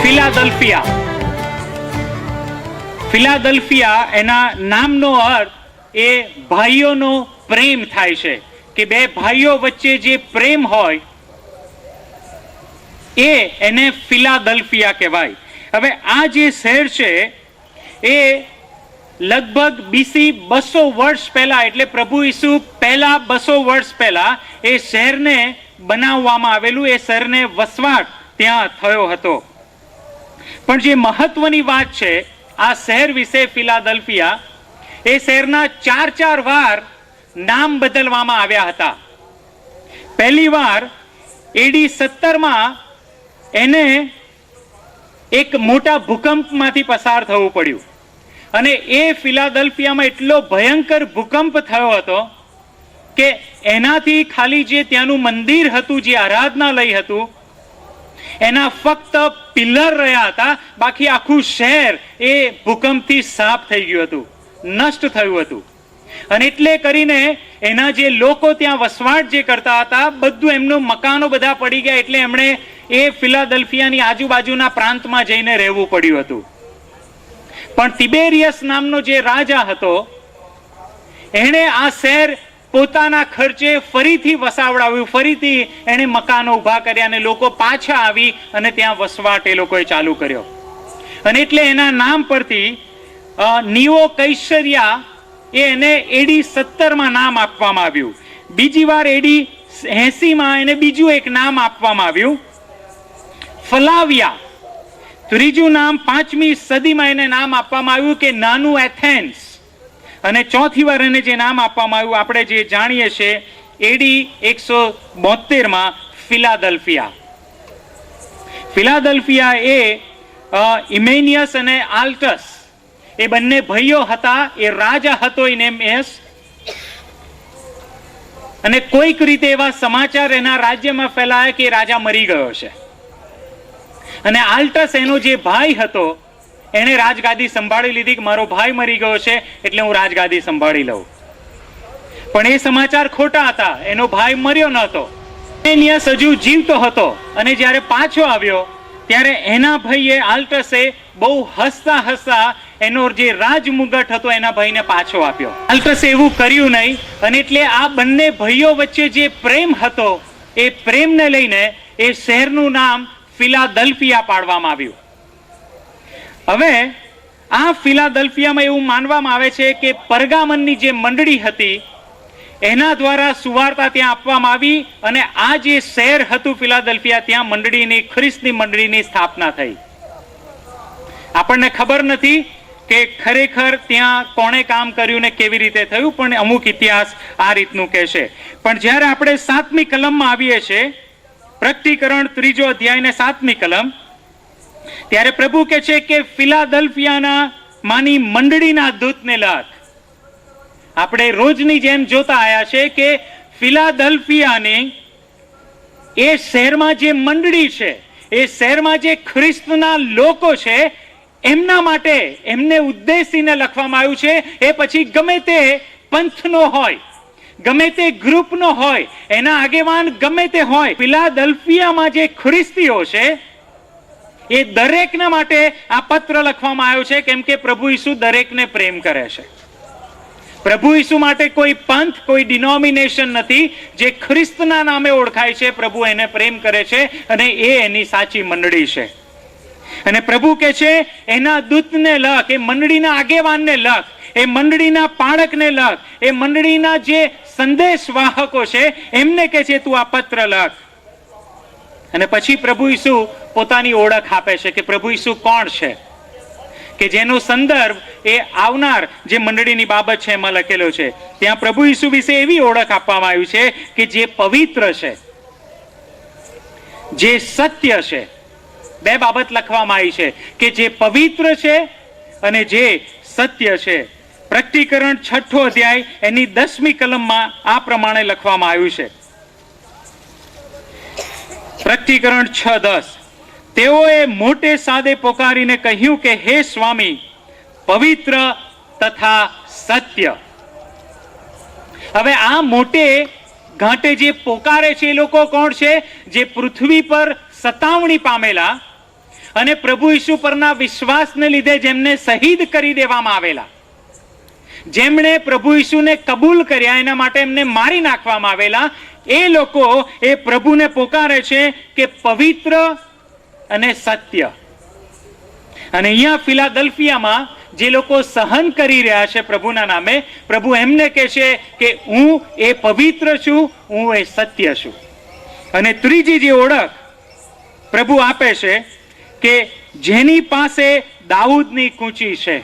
Philadelphia. Philadelphia એના નામનો અર્થ એ ભાઈઓનો પ્રેમ થાય છે, કે બે ભાઈઓ વચ્ચે જે પ્રેમ હોય એને ફિલાડેલ્ફિયા કહેવાય. હવે આ જે શહેર છે એ લગભગ બીસી 200 વર્ષ પહેલા, એટલે પ્રભુ ઈસુ પહેલા 200 વર્ષ પહેલા એ શહેરને બનાવવામાં આવેલું, એ શહેરને વસવાટ ત્યાં થયો હતો. પણ જે મહત્વની વાત છે આ શહેર વિશે, ફિલાડેલ્ફિયા, એ શહેરના 4 વાર નામ બદલવામાં આવ્યા હતા. પહેલી વાર AD 17માં એને એક મોટા ભૂકંપમાંથી પસાર થવું પડ્યું, અને એ ફિલાડેલ્ફિયામાં એટલો ભયંકર ભૂકંપ થયો હતો કે એનાથી ખાલી જે ત્યાંનું મંદિર હતું, જે આરાધનાલય હતું, એના ફક્ત પિલર રહ્યા હતા, બાકી આખું શહેર એ ભૂકંપથી સાફ થઈ ગયું હતું, નષ્ટ થયું હતું. અને એટલે કરીને એના જે લોકો ત્યાં વસવાટ જે કરતા હતા, બધું એમનું મકાનો બધા પડી ગયા, એટલે એમણે એ ફિલાડેલ્ફિયાની આજુબાજુના પ્રાંતમાં જઈને રહેવું પડ્યું હતું. પણ તિબેરિયસ નામનો જે રાજા હતો, એણે આ શહેર પોતાના ખર્ચે ફરીથી વસાવડાવ્યું, ફરીથી એણે મકાનો ઊભા કર્યા, અને લોકો પાછા આવી અને ત્યાં વસવાટ એ લોકોએ ચાલુ કર્યો. અને એટલે એના નામ પરથી નિયો કૈસરિયા એને AD 17માં નામ આપવામાં આવ્યું. બીજી વાર AD 80માં એને બીજું એક નામ આપવામાં આવ્યું, ફલાવિયા. ત્રીજું નામ 5મી સદીમાં એને નામ આપવામાં આવ્યું કે નાનું એથેન્સ. અને ચોથી વાર એને જે નામ આપવામાં આવ્યું આપણે જે જાણીએ છીએ AD 172માં ફિલાડેલ્ફિયા. ફિલાડેલ્ફિયા એ ઇમેનિયસ અને આલ્ટસ એ બંને ભાઈઓ હતા. એ રાજા હતો ઇનેમિયસ, અને કોઈક રીતે એવા સમાચાર એના રાજ્યમાં ફેલાયા કે રાજા મરી ગયો છે, અને આલ્ટસ એનો જે ભાઈ હતો એણે રાજગાદી સંભાળી લીધી કે મારો ભાઈ મરી ગયો છે એટલે હું રાજગાદી સંભાળી લઉં. પણ એ સમાચાર ખોટા હતા, એનો ભાઈ મર્યો નહોતો, ઇમેનિયસ હજુ જીવતો હતો. અને જ્યારે પાછો આવ્યો ત્યારે એના ભાઈએ આલ્ટસે બહુ હસતા હસતા એનો જે રાજમુગટ હતો એના ભાઈને પાછો આપ્યો. આલ્ટસે એવું કર્યું નહીં, અને એટલે આ બંને ભાઈઓ વચ્ચે જે પ્રેમ હતો એ પ્રેમને લઈને એ શહેરનું નામ ફિલાડેલ્ફિયા પાડવામાં આવ્યું. હવે આ ફિલાડેલ્ફિયામાં એવું માનવામાં આવે છે કે પરગામનની જે મંડળી હતી એના દ્વારા સુવાર્તા ત્યાં આપવામાં આવી, અને આ જે શહેર હતું ફિલાડેલ્ફિયા, ત્યાં મંડળીની, ખ્રિસ્તની મંડળીની સ્થાપના થઈ. આપણને ખબર નથી કે ખરેખર ત્યાં કોણે કામ કર્યું ને કેવી રીતે થયું, પણ અમુક ઇતિહાસ આ રીતનું કહેશે. પણ જ્યારે આપણે 7મી કલમમાં આવીએ છીએ, પ્રકટીકરણ 3જો અધ્યાય ને 7મી કલમ, ત્યારે પ્રભુ કહે છે કે ફિલાડેલ્ફિયાના માની મંડળીના દૂતને લખ. આપણે રોજની જેમ જોતા આવ્યા છે કે ફિલાડેલ્ફિયાની એ શહેરમાં જે મંડળી છે, એ શહેરમાં જે ખ્રિસ્તના લોકો છે, એમના માટે, એમને ઉદ્દેશીને લખવામાં આવ્યું છે. એ પછી ગમે તે પંથનો હોય, ગમે તે ગ્રુપનો હોય, એના આગેવાન ગમે તે હોય, ફિલાડેલ્ફિયામાં જે ખ્રિસ્તીઓ છે એ દરેકના માટે આ પત્ર લખવામાં આવ્યો છે, કેમ કે પ્રભુ ઈસુ દરેકને પ્રેમ કરે છે. પ્રભુ ઈસુ માટે કોઈ પંથ, કોઈ ડિનોમિનેશન નથી. જે ખ્રિસ્તના નામે ઓળખાય છે, પ્રભુ એને પ્રેમ કરે છે, અને એ એની સાચી મંડળી છે. અને પ્રભુ કહે છે એના દૂતને લખ, એ મંડળીના આગેવાનને લખ, એ મંડળીના પાળકને લખ, એ મંડળીના જે સંદેશ વાહકો છે એમને કહે છે તું આ પત્ર લખ. અને પછી પ્રભુ ઈસુ પોતાની ઓળખ આપે છે કે પ્રભુ ઈસુ કોણ છે, કે જેનો સંદર્ભ એ આવનાર જે મંડળીની બાબત છે એમાં લખેલો છે. ત્યાં પ્રભુ ઈસુ વિશે એવી ઓળખ આપવામાં આવી છે કે જે પવિત્ર છે, જે સત્ય છે. બે બાબત લખવામાં આવી છે કે જે પવિત્ર છે અને જે સત્ય છે. પ્રકટીકરણ 6ઠો અધ્યાય એની 10મી કલમમાં આ પ્રમાણે લખવામાં આવ્યું છે. પ્રકટીકરણ 6:10, તેઓએ મોટે સાદે પોકારીને કહ્યું કે હે સ્વામી, પવિત્ર તથા સત્ય. હવે આ મોટે ઘાટે જે પોકારે છે એ લોકો કોણ છે? જે પૃથ્વી પર સતાવણી પામેલા અને પ્રભુ ઈસુ પરના વિશ્વાસને લીધે જેમને શહીદ કરી દેવામાં આવેલા, જેમણે પ્રભુ ઈસુને કબૂલ કર્યા, એના માટે એમને મારી નાખવામાં આવેલા, એ લોકો એ પ્રભુને પોકારે છે કે પવિત્ર અને સત્ય. અને અહીંયા ફિલાડેલ્ફિયામાં જે લોકો સહન કરી રહ્યા છે પ્રભુના નામે, પ્રભુ એમને કહે છે કે હું એ પવિત્ર છું, હું એ સત્ય છું. અને ત્રીજી જે ઓળખ પ્રભુ આપે છે કે જેની પાસે દાઉદની કૂંચી છે,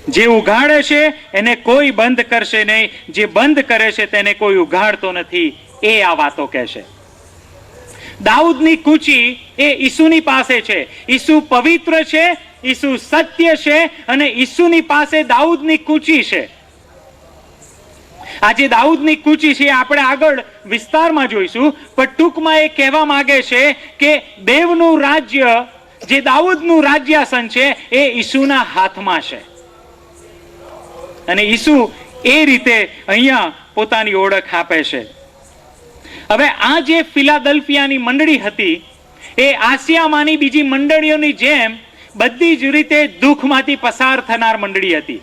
જે ઉઘાડે છે એને કોઈ બંધ કરશે નહીં, જે બંધ કરે છે તેને કોઈ ઉઘાડતો નથી, એ આ વાતો કહે છે. દાઉદની કૂંચી એ ઈસુની પાસે છે. ઈસુ પવિત્ર છે, ઈસુ સત્ય છે, અને ઈસુની પાસે દાઉદની કૂંચી છે. આજે દાઉદની કૂંચી છે આપણે આગળ વિસ્તારમાં જોઈશું, પણ ટૂંકમાં એ કહેવા માંગે છે કે દેવનું રાજ્ય, જે દાઉદનું રાજ્યાસન છે, એ ઈસુના હાથમાં છે. અને ઈસુ એ રીતે અહીંયા પોતાની ઓળખ આપે છે. હવે આ જે ફિલાડેલ્ફિયાની મંડળી હતી, એ આસિયામાંની બીજી મંડળીઓની જેમ બધી જ રીતે દુઃખમાંથી પસાર થનાર મંડળી હતી.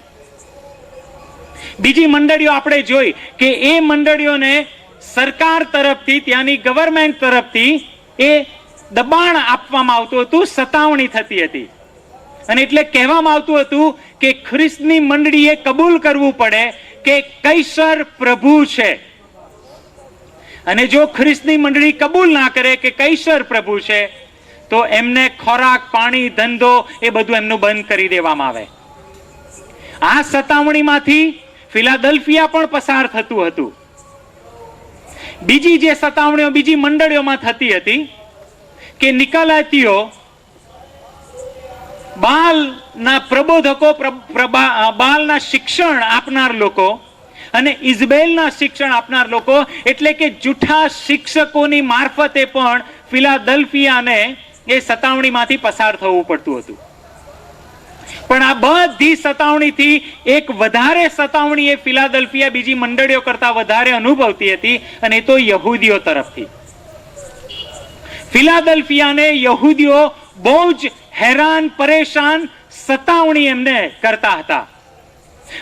બીજી મંડળીઓ આપણે જોઈ કે એ મંડળીઓને સરકાર તરફથી, ત્યાંની ગવર્મેન્ટ તરફથી એ દબાણ આપવામાં આવતું હતું, સતાવણી થતી હતી. અને એટલે કહેવામાં આવતું હતું કે ખ્રિસ્તની મંડળીએ કબૂલ કરવું પડે કે કૈસર પ્રભુ છે. અને જો ખ્રિસ્તની મંડળી કબૂલ ના કરે કે કૈસર પ્રભુ છે, તો એમને ખોરાક, પાણી, ધંધો એ બધું એમનું બંધ કરી દેવામાં આવે. આ સતાવણીમાંથી ફિલાડેલ્ફિયા પણ પસાર થતું હતું. બીજી જે સતાવણીઓ બીજી મંડળીઓમાં થતી હતી કે નિકોલાઈતીઓ, બાલના પ્રબોધકો, બાલના શિક્ષણ આપનાર લોકો અને ઇઝબેલના શિક્ષણ આપનાર લોકો, એટલે કે જૂઠા શિક્ષકોની મારફતે પણ ફિલાડેલ્ફિયાને એ સતાવણીમાંથી પસાર થવું પડતું હતું. પણ આ બધી સતાવણીથી એક વધારે સતાવણી એ ફિલાડેલ્ફિયા બીજી મંડળીઓ કરતા વધારે અનુભવતી હતી, અને એ તો યહૂદીઓ તરફથી. ફિલાડેલ્ફિયાને યહૂદીઓ બહુ જ હેરાન, પરેશાન, સતાવણી એમને કરતા હતા.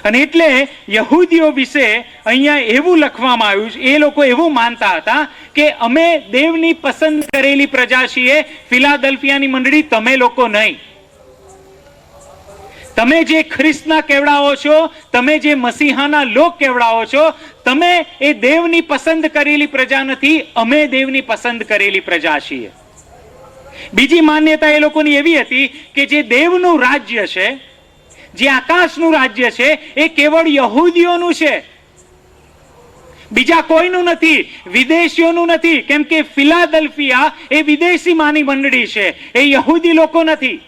અને એટલે યહૂદીઓ વિશે અહીંયા એવું લખવામાં આવ્યું છે, એ લોકો એવું માનતા હતા કે અમે દેવની પસંદ કરેલી પ્રજા છીએ, ફિલાડેલ્ફિયાની મંડળી તમે લોકો નહીં. તમે જે ખ્રિસ્તના કેવડાઓ છો, તમે જે મસીહાના લોક કેવડાઓ છો, તમે એ દેવની પસંદ કરેલી પ્રજા નથી, અમે દેવની પસંદ કરેલી પ્રજા છીએ. બીજી માન્યતા એ લોકોની એવી હતી કે જે દેવનું રાજ્ય છે, જે આકાશનું રાજ્ય છે, એ કેવળ યહૂદીઓનું છે, બીજા કોઈનું નથી, વિદેશીઓનું નથી. કેમ કે ફિલાડેલ્ફિયા એ વિદેશી માની મંડળી છે, એ યહૂદી લોકો નથી.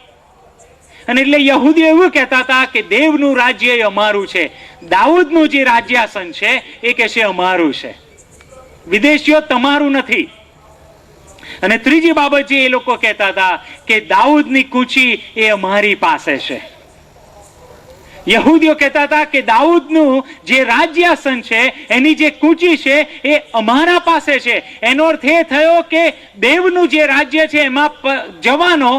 અને એટલે યહૂદીઓ એવું કહેતા હતા કે દેવનું રાજ્ય એ અમારું છે, દાઉદનું જે રાજ્યાસન છે એ કે છે અમારું છે, વિદેશીઓ તમારું નથી. અને ત્રીજી બાબત જે એ લોકો કહેતા હતા કે દાઉદની કૂંચી એ અમારી પાસે છે. યહૂદીઓ કહેતા હતા કે દાઉદનું જે રાજ્યાસન છે, એની જે કૂંચી છે એ અમારા પાસે છે. એનો અર્થ એ થયો કે દેવનું જે રાજ્ય છે એમાં જવાનો,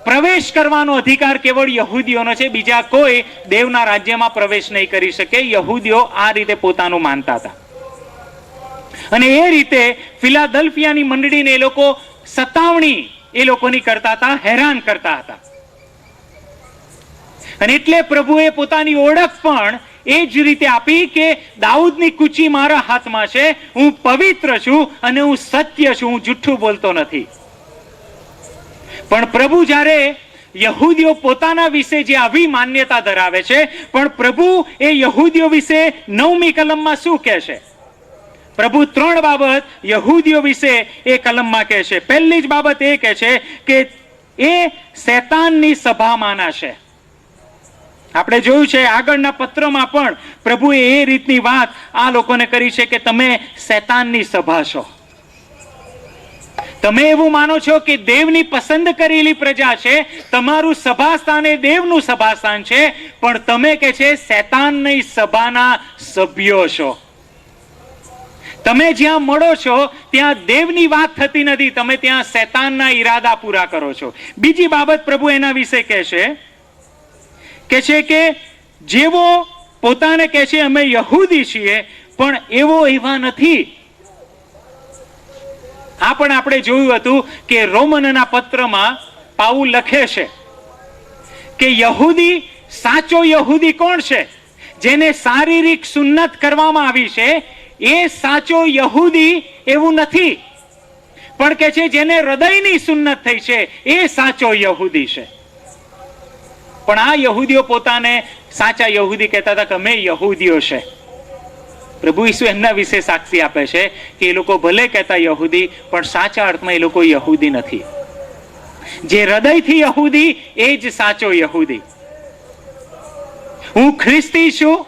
પ્રવેશ કરવાનો અધિકાર કેવળ યહૂદીઓનો છે, બીજા કોઈ દેવના રાજ્યમાં પ્રવેશ નહીં કરી શકે. યહૂદીઓ આ રીતે પોતાનું માનતા હતા. અને એ રીતે ફિલાડેલ્ફિયાની મંડળીને એ લોકો સતાવણી એ લોકોની કરતા હતા, હેરાન કરતા હતા. અને એટલે પ્રભુએ પોતાની ઓળખ પણ એ જ રીતે આપી કે દાઉદની કૂંચી મારા હાથમાં છે, હું પવિત્ર છું અને હું સત્ય છું, હું જુઠ્ઠું બોલતો નથી. પણ પ્રભુ જ્યારે યહૂદીઓ પોતાના વિશે જે આવી માન્યતા ધરાવે છે, પણ પ્રભુ એ યહૂદીઓ વિશે 9મી કલમમાં શું કહે છે? પ્રભુ 3 બાબત યહૂદીઓ વિશે એ કલમમાં કહે છે. પહેલી જ બાબત એ કહે છે કે એ શૈતાનની સભામાંના છે. આપણે જોયું છે આગળના પત્રમાં પણ પ્રભુએ એ રીતની વાત આ લોકોને કરી છે કે તમે શૈતાનની સભા છો. તમે એવું માનો છો કે દેવની પસંદ કરેલી પ્રજા છે, તમારું સભાસ્થાન એ દેવનું સભાસ્થાન છે, પણ તમે કે છે શૈતાનની સભાના સભ્યો છો. તમે જ્યાં મળો છો ત્યાં દેવની વાત થતી નથી, તમે ત્યાં શૈતાનના ઈરાદા પૂરા કરો છો. બીજી બાબત પ્રભુ એના વિશે કહે છે કે જેવો પોતાને કહે છે અમે યહૂદી છીએ પણ એવો એવા નથી. આ પણ આપણે જોયું હતું કે રોમનના પત્રમાં પાઉલ લખે છે કે યહૂદી, સાચો યહૂદી કોણ છે? જેને શારીરિક સુન્નત કરવામાં આવી છે એ સાચો યહૂદી એવું નથી, પણ કે છે જેને હૃદયની સુન્નત થઈ છે એ સાચો યહૂદી છે. પણ આ યહૂદીઓ પોતાને સાચા યહૂદી કહેતા હતા કે અમે યહૂદીઓ છે. પ્રભુ ઈસુ એમના વિશે સાક્ષી આપે છે કે એ લોકો ભલે કહેતા યહૂદી પણ સાચા અર્થમાં એ લોકો યહૂદી નથી. જે હૃદયથી યહૂદી એ જ સાચો યહૂદી. હું ખ્રિસ્તી છું,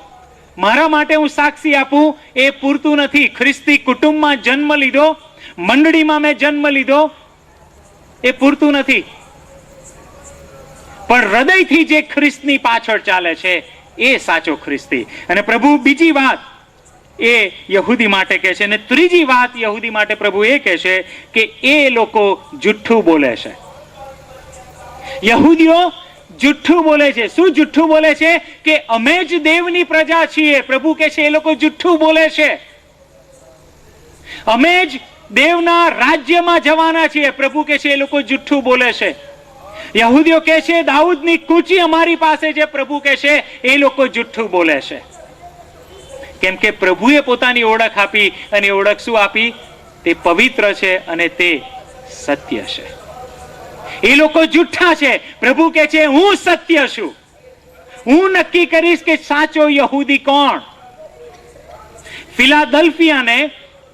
મારા માટે હું સાક્ષી આપું એ પૂરતું નથી. ખ્રિસ્તી કુટુંબમાં જન્મ લીધો, મંડળીમાં મેં જન્મ લીધો એ પૂરતું નથી, પણ હૃદયથી જે ખ્રિસ્તની પાછળ ચાલે છે એ સાચો ખ્રિસ્તી. અને પ્રભુ બીજી વાત એ યહૂદી માટે કહે છે, અને ત્રીજી વાત યહૂદી માટે પ્રભુ એ કહે છે કે એ લોકો જુઠ્ઠું બોલે છે. યહૂદીઓ જુઠ્ઠું બોલે છે. શું જુઠ્ઠું બોલે છે? કે અમે જ દેવની પ્રજા છીએ. પ્રભુ કહે છે એ લોકો જુઠ્ઠું બોલે છે. અમે જ દેવના રાજ્યમાં જવાના છીએ. પ્રભુ કહે છે એ લોકો જુઠ્ઠું બોલે છે. યહૂદીઓ કહે છે દાઉદની કૂચી અમારી પાસે છે. પ્રભુ કહે છે એ લોકો જુઠ્ઠું બોલે છે. કેમ કે પ્રભુએ પોતાની ઓળખ આપી, અને ઓળખ શું આપી? તે પવિત્ર છે અને તે સત્ય છે. એ લોકો જુઠ્ઠા છે. પ્રભુ કહે છે હું સત્ય છું, હું નક્કી કરીશ કે સાચો યહૂદી કોણ. ફિલાદલ્ફિયાને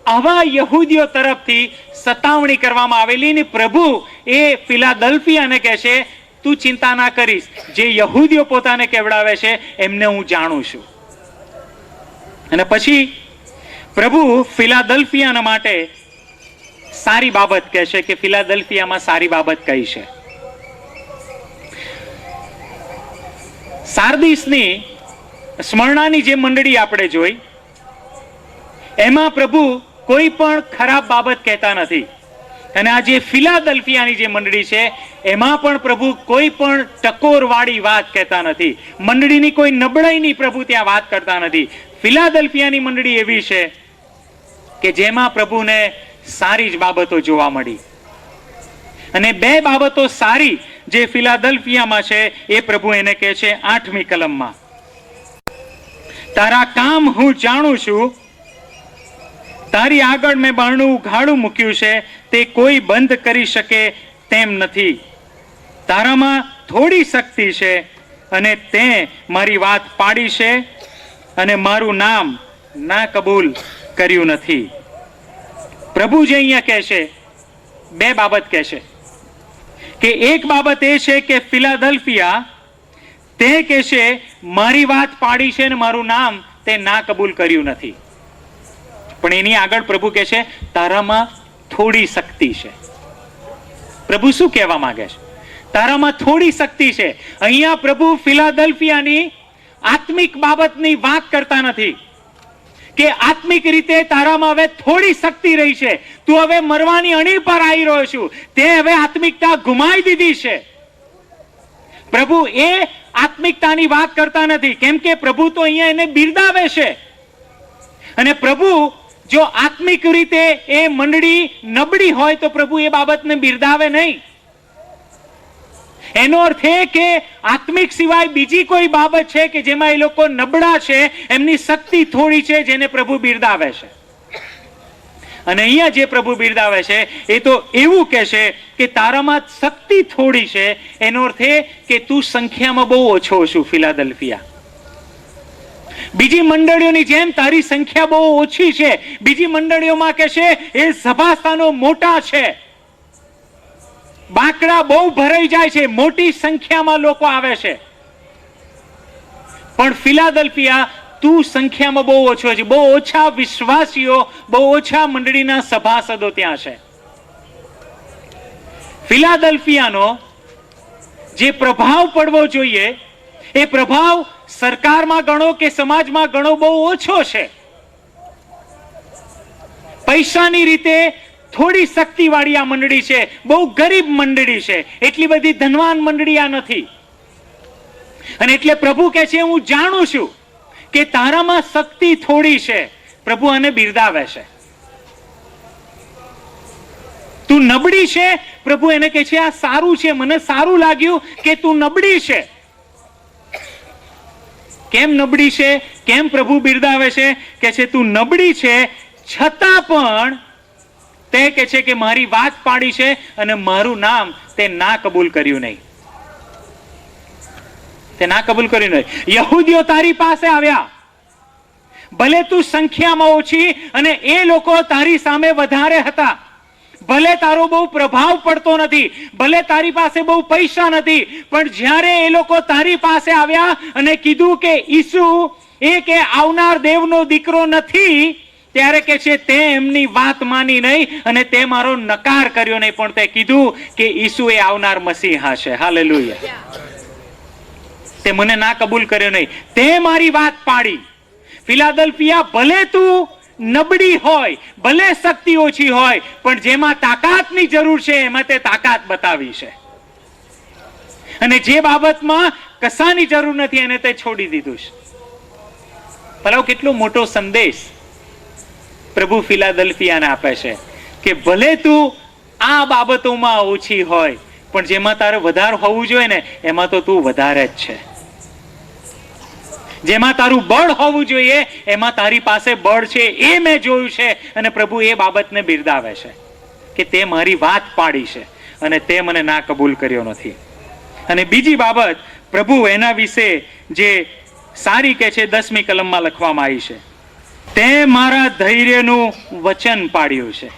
આવા યહૂદીઓ તરફથી સતાવણી કરવામાં આવેલી, ને પ્રભુ એ ફિલાદલ્ફિયાને કહે છે તું ચિંતા ના કરીશ, જે યહૂદીઓ પોતાને કેવડાવે છે એમને હું જાણું છું. અને પછી પ્રભુ ફિલાદલ્ફિયાના માટે સારી બાબત કહે છે કે ફિલાદલ્ફિયામાં સારી બાબત કઈ છે. સાર્દિસની, સ્મરણાની જે મંડળી આપણે જોઈ એમાં પ્રભુ કોઈ પણ ખરાબ બાબત કહેતા નથી, અને આ જે ફિલાદલ્ફિયાની જે મંડળી છે એમાં પણ પ્રભુ કોઈ પણ ટકોરવાળી વાત કહેતા નથી. મંડળીની કોઈ નબળાઈની પ્રભુ ત્યાં વાત કરતા નથી. ફિલાદલ્ફિયાની મંડળી એવી છે કે જેમાં પ્રભુને સારી જ બાબતો જોવા મળી. અને બે બાબતો સારી જે ફિલાદલ્ફિયામાં છે એ પ્રભુ એને કહે છે 8મી કલમમાં, તારા કામ હું જાણું છું, તારી આગળ મેં બારણું ઉઘાડું મૂક્યું છે, તે કોઈ બંધ કરી શકે તેમ નથી. તારામાં થોડી શક્તિ છે અને તે મારી વાત પાડી છે અને મારું નામ ના કબૂલ કર્યું નથી. પ્રભુ જે અહીંયા કહે છે બે બાબત કહે છે કે એક બાબત એ છે કે ફિલાદલ્ફિયા તે કહે છે મારી વાત પાડી છે અને મારું નામ તે ના કબૂલ કર્યું નથી. પણ એની આગળ પ્રભુ કહે છે તારામાં થોડી શક્તિ છે. પ્રભુ શું કહેવા માંગે છે? તારામાં થોડી શક્તિ છે. અહીંયા પ્રભુ ફિલાદલ્ફિયાની આત્મિક બાબતની વાત કરતા નથી કે આત્મિક રીતે તારામાં હવે થોડી શક્તિ રહી છે, તું હવે મરવાની અણી પર આવી રહ્યો છું, તે હવે આત્મિકતા ગુમાવી દીધી છે. પ્રભુ એ આત્મિકતાની વાત કરતા નથી, કેમ કે પ્રભુ તો અહીંયા એને બિરદાવે છે. અને પ્રભુ જો આત્મિક રીતે એ મંડળી નબળી હોય તો પ્રભુ એ બાબતને બિરદાવે નહીં. એનો અર્થ એ કે આત્મિક સિવાય બીજી કોઈ બાબત છે કે જેમાં એ લોકો નબળા છે, એમની શક્તિ થોડી છે, જેને પ્રભુ બિરદાવે છે. અને અહીંયા જે પ્રભુ બિરદાવે છે એ તો એવું કહે છે કે તારામાં શક્તિ થોડી છે. એનો અર્થ એ કે તું સંખ્યામાં બહુ ઓછો છું ફિલાદલ્ફિયા. બીજી મંડળીઓની જેમ તારી સંખ્યા બહુ ઓછી છે. બીજી મંડળીઓમાં કહે છે એ સભાસ્થાનો મોટા છે, બાકડા બહુ ભરાઈ જાય છે, મોટી સંખ્યામાં લોકો આવે છે. પણ ફિલાદલ્ફિયા તું સંખ્યામાં બહુ ઓછો છે, બહુ ઓછા વિશ્વાસીઓ, બહુ ઓછા મંડળીના સભાસદો ત્યાં છે. ફિલાદલ્ફિયાનો જે પ્રભાવ પડવો જોઈએ એ પ્રભાવ સરકારમાં ગણો કે સમાજમાં ગણો બહુ ઓછો છે. પૈસાની રીતે થોડી શક્તિવાળી આ મંડળી છે, બહુ ગરીબ મંડળી છે, એટલી બધી ધનવાન મંડળી આ નથી. અને એટલે પ્રભુ કહે છે હું જાણું છું કે તારામાં શક્તિ થોડી છે. પ્રભુ આને બિરદાવે છે. તું નબળી છે, પ્રભુ એને કહે છે આ સારું છે, મને સારું લાગ્યું કે તું નબળી છે. કેમ નબળી છે? કેમ પ્રભુ બિરદાવે છે? કે છે તું નબળી છે છતાં પણ તે કહે છે કે મારી વાત પાડી છે અને મારું નામ તે ના કબૂલ કર્યું નહીં. તે ના કબૂલ કર્યું નહીં. યહૂદીઓ તારી પાસે આવ્યા, ભલે તું સંખ્યામાં ઓછી અને એ લોકો તારી સામે વધારે હતા, ભલે તારો બહુ પ્રભાવ પડતો નથી, ભલે તારી પાસે બહુ પૈસા નથી, પણ જ્યારે એ લોકો તારી પાસે આવ્યા અને કીધું કે ઈસુ એ કે આવનાર દેવનો દીકરો નથી, ત્યારે કે છે તે એમની વાત માની નહીં અને તે મારો નકાર કર્યો નહીં, પણ તે કીધું કે ઈસુ એ આવનાર મસીહા છે. હાલેલુયા. તે મને ના કબૂલ કર્યો નહીં, તે મારી વાત પાડી. ફિલાડેલ્ફિયા, ભલે તું નબળી હોય, ભલે શક્તિ ઓછી હોય, પણ જેમાં તાકાતની જરૂર છે એમાં તે તાકાત બતાવી છે. અને જે બાબતમાં કશાની જરૂર નથી એને તે છોડી દીધું છે. ભલાઓ કેટલો મોટો સંદેશ પ્રભુ ફિલાડેલ્ફિયાને આપે છે કે ભલે તું આ બાબતોમાં ઓછી હોય, પણ જેમાં તારે વધારે હોવું જોઈએ ને એમાં તો તું વધારે જ છે. જેમાં તારું બળ હોવું જોઈએ એમાં તારી પાસે બળ છે, એ મેં જોયું છે. અને પ્રભુ એ બાબતને બિરદાવે છે કે તે મારી વાત પાડી છે અને તે મને ના કબૂલ કર્યો નથી. અને બીજી બાબત પ્રભુ એના વિશે જે સારી કે છે 10મી કલમમાં લખવામાં આવી છે, તે મારા ધૈર્યનું વચન પાડ્યું છે.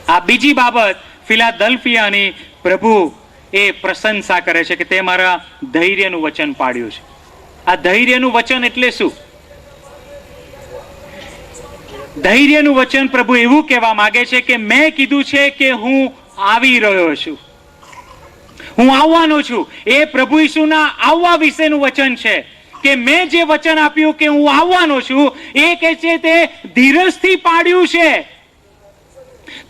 આ બીજી બાબત ફિલાડેલ્ફિયાની પ્રભુ એ પ્રશંસા કરે છે કે તે મારા ધૈર્યનું વચન પાડ્યું છે. આ ધૈર્યનું વચન એટલે શું? ધૈર્યનું વચન પ્રભુ એવું કહેવા માંગે છે કે મેં કીધું છે કે હું આવી રહ્યો છું, હું આવવાનો છું. એ પ્રભુ ઈસુના આવવા વિશેનું વચન છે કે મેં જે વચન આપ્યું કે હું આવવાનો છું, એ કહે છે તે ધીરજથી પાડ્યું છે.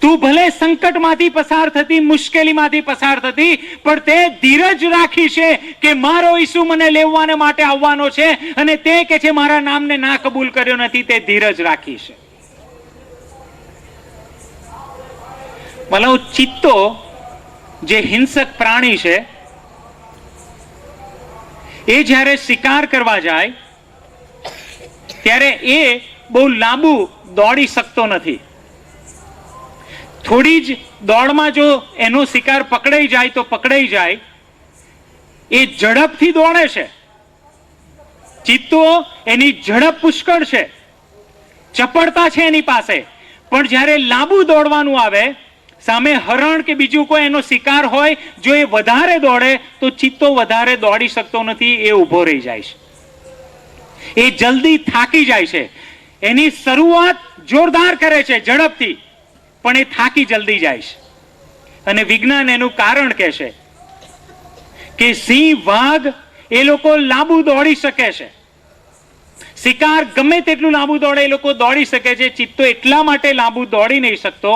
તું ભલે સંકટમાંથી પસાર થતી, મુશ્કેલીમાંથી પસાર થતી, પણ તે ધીરજ રાખી છે કે મારો ઈસુ મને લેવાને માટે આવવાનો છે અને તે કે છે મારા નામને ના કબૂલ કર્યો નથી, તે ધીરજ રાખી છે. ભલાઉ ચિત્તો જે હિંસક પ્રાણી છે એ જ્યારે શિકાર કરવા જાય ત્યારે એ બહુ લાંબુ દોડી શકતો નથી. થોડી જ દોડમાં જો એનો શિકાર પકડાઈ જાય તો પકડાઈ જાય. એ ઝડપથી દોડે છે. ચિત્તો એની ઝડપ પુષ્કળ છે, ચપળતા છે એની પાસે, પણ જ્યારે લાંબુ દોડવાનું આવે, સામે હરણ કે બીજું કોઈ એનો શિકાર હોય, જો એ વધારે દોડે તો ચિત્તો વધારે દોડી શકતો નથી, એ ઊભો રહી જાય છે. એ જલ્દી થાકી જાય છે. એની શરૂઆત જોરદાર કરે છે ઝડપથી, પણ એ થાકી જલ્દી જાય છે. અને વિજ્ઞાન એનું કારણ કહે છે કે સિંહ, વાઘ એ લોકો લાંબુ દોડી શકે છે. શિકાર ગમે તેટલું લાંબુ દોડે એ લોકો દોડી શકે છે. ચિત્તો એટલા માટે લાંબુ દોડી નહીં શકતો,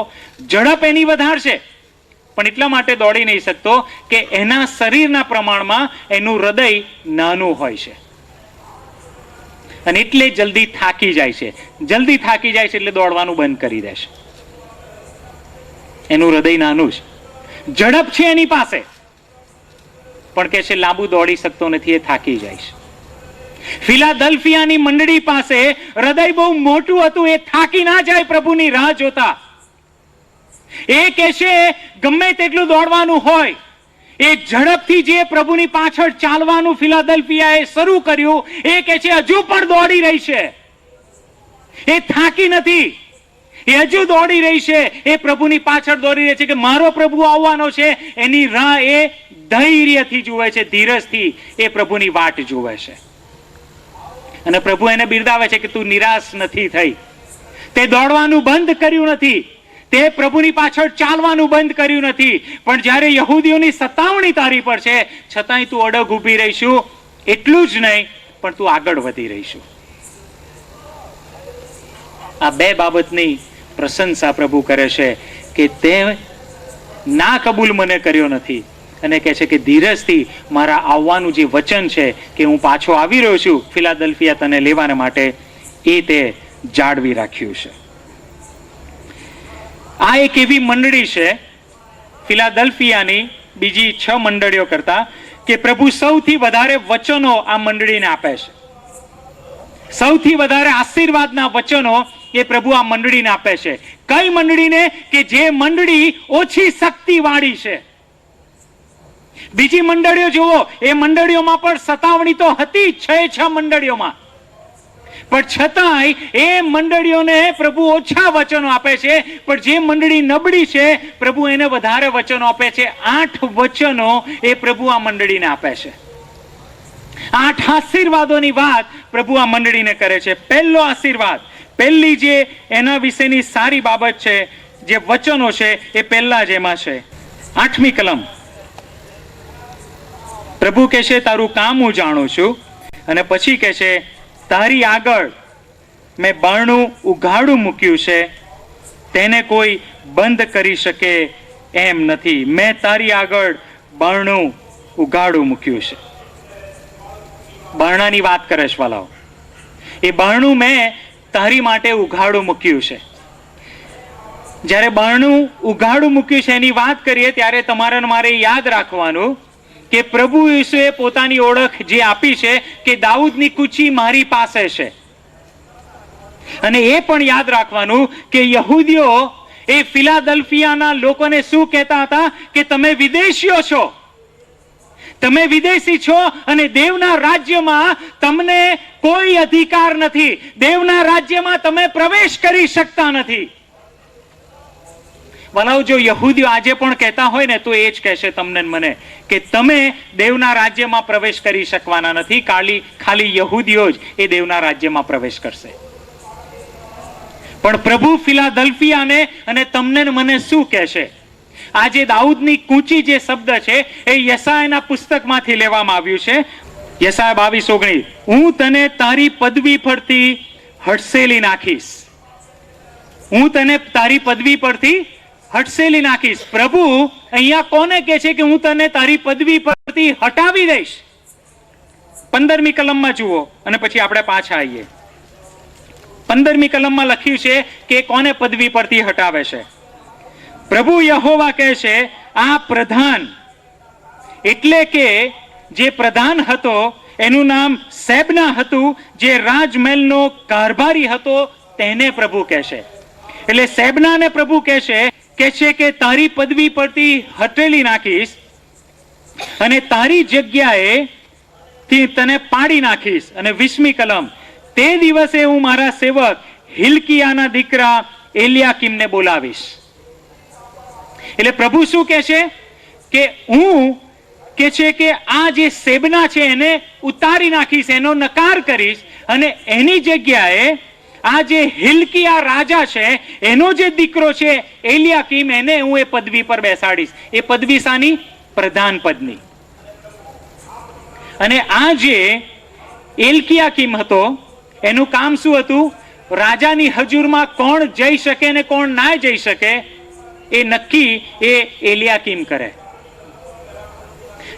ઝડપ એની વધારે છે, પણ એટલા માટે દોડી નહીં શકતો કે એના શરીરના પ્રમાણમાં એનું હૃદય નાનું હોય છે અને એટલે જલ્દી થાકી જાય છે. જલ્દી થાકી જાય છે એટલે દોડવાનું બંધ કરી દેશે. એનું હૃદય નાનું છે, ઝડપ છે એની પાસે, પણ કે છે લાંબુ દોડી શકતો નથી, એ થાકી જાય છે. ફિલાડેલ્ફિયાની મંડળી પાસે હૃદય બહુ મોટું હતું, એ થાકી ના જાય પ્રભુની રાહ જોતા. એ કે છે ગમે તેટલું દોડવાનું હોય, એ ઝડપથી જે પ્રભુની પાછળ ચાલવાનું ફિલાડેલ્ફિયાએ શરૂ કર્યું, એ કે છે હજુ પણ દોડી રહી છે. એ થાકી નથી, એ હજુ દોડી રહી છે. એ પ્રભુની પાછળ દોડી રહી છે કે મારો પ્રભુ આવવાનો છે. એની રાહ એ ધૈર્યથી જુએ છે, ધીરજથી એ પ્રભુની વાટ જુએ છે. અને પ્રભુ એને બિરદાવે છે કે તું નિરાશ નથી થઈ, તે દોડવાનું બંધ કર્યું નથી, તે પ્રભુની પાછળ ચાલવાનું બંધ કર્યું નથી. પણ જ્યારે યહૂદીઓની સતાવણી તારી પર છે, છતાંય તું અડગ ઊભી રહીશું. એટલું જ નહીં, પણ તું આગળ વધી રહીશું. આ બે બાબતની પ્રશંસા પ્રભુ કરે છે કે તે ના કબૂલ મને કર્યો નથી, અને કહે છે કે ધીરજથી મારા આવવાનું જે વચન છે કે હું પાછો આવી રહ્યો છું ફિલાડેલ્ફિયા તને લેવાને માટે, એ તે જાળવી રાખ્યું છે. આ એક એવી મંડળી છે ફિલાડેલ્ફિયાની બીજી 6 મંડળીઓ કરતા કે પ્રભુ સૌથી વધારે વચનો આ મંડળીને આપે છે. સૌથી વધારે આશીર્વાદના વચનો એ પ્રભુ આ મંડળીને આપે છે. કઈ મંડળીને? કે જે મંડળી ઓછી શક્તિ વાળી છે. બીજી મંડળીઓ જુઓ, એ મંડળીઓમાં પણ સતાવણી તો હતી 6 મંડળીઓમાં, પણ છતાંય એ મંડળીઓને પ્રભુ ઓછા વચનો આપે છે. પણ જે મંડળી નબળી છે પ્રભુ એને વધારે વચનો આપે છે. 8 વચનો એ પ્રભુ આ મંડળીને આપે છે. 8 આશીર્વાદોની વાત પ્રભુ આ મંડળીને કરે છે. પહેલો આશીર્વાદ, પહેલી જે એના વિશેની સારી બાબત છે, જે વચનો છે, એ પહેલા જ એમાં છે. 8મી કલમ પ્રભુ કહે છે તારું કામ હું જાણું છું, અને પછી કહે છે તારી આગળ મેં બારણું ઉઘાડું મૂક્યું છે, તેને કોઈ બંધ કરી શકે એમ નથી. મેં તારી આગળ બારણું ઉઘાડું મૂક્યું છે. બારણાની વાત કરે છે વાલાઓ. એ બારણું મેં તારી માટે ઉઘાડું મૂક્યું છે. જ્યારે બારણું ઉઘાડું મૂક્યું છે એની વાત કરીએ ત્યારે તમારે મારે યાદ રાખવાનું કે પ્રભુ ઈસુએ પોતાની ઓળખ જે આપી છે કે દાઉદની કૂચી મારી પાસે છે. અને એ પણ યાદ રાખવાનું કે યહૂદીઓ એ ફિલાડેલ્ફિયાના લોકોને શું કહેતા હતા કે તમે વિદેશીઓ છો, તમે વિદેશી છો અને દેવના રાજ્યમાં તમને કોઈ અધિકાર નથી, દેવના રાજ્યમાં તમે પ્રવેશ કરી શકતા નથી. વલાઓ, જો યહૂદીઓ આજે પણ કહેતા હોય ને તો એ જ કહેશે તમને મને કે તમે દેવના રાજ્યમાં પ્રવેશ કરી શકવાના નથી, ખાલી યહૂદીઓ જ એ દેવના રાજ્યમાં પ્રવેશ કરશે. પણ પ્રભુ ફિલાડેલ્ફિયાને અને તમને મને શું કહેશે? આજે દાઉદની કૂચી જે શબ્દ છે એ યશાયાના પુસ્તકમાંથી લેવામાં આવ્યું છે. યશાયા 22:19, હું તને તારી પદવી પરથી હડસેલી નાખીશ. હું તને તારી પદવી પરથી હટસેલી નાખીશ. પ્રભુ અહીંયા કોને કહે છે કે હું તને તારી પદવી પરથી હટાવી દઈશ? 15મી કલમમાં જુઓ અને પછી આપણે પાછા આવીએ. 15મી કલમમાં લખ્યું છે કે કોને પદવી પરથી હટાવે છે. પ્રભુ યહોવા કહે છે આ પ્રધાન, એટલે કે જે પ્રધાન હતો એનું નામ શેબના હતું, જે રાજમહેલનો કારભારી હતો, તેને પ્રભુ કહે છે. એટલે શેબનાને પ્રભુ કહે છે કે તારી પદવી પરથી હટેલી નાખીશ અને તારી જગ્યાએ તને પાડી નાખીશ. અને 20મી કલમ, તે દિવસે હું મારા સેવક હિલ્કિયાના દીકરા એલિયાકીમને બોલાવીશ. એટલે પ્રભુ શું કહે છે કે હું કે છે કે આ જે શેબના છે એને ઉતારી નાખીશ, એનો નકાર કરીશ, અને એની જગ્યાએ આ જે હિલ્કિયા રાજા છે એનો જે દીકરો છે એલિયાકીમ, એને હું એ પદવી પર બેસાડીશ. એ પદવી સાની? પ્રધાન પદની. અને આ જે એલિયાકીમ હતો એનું કામ શું હતું? રાજાની હજુરમાં કોણ જઈ શકે ને કોણ ના જઈ શકે એ નક્કી એ એલિયાકીમ કરે.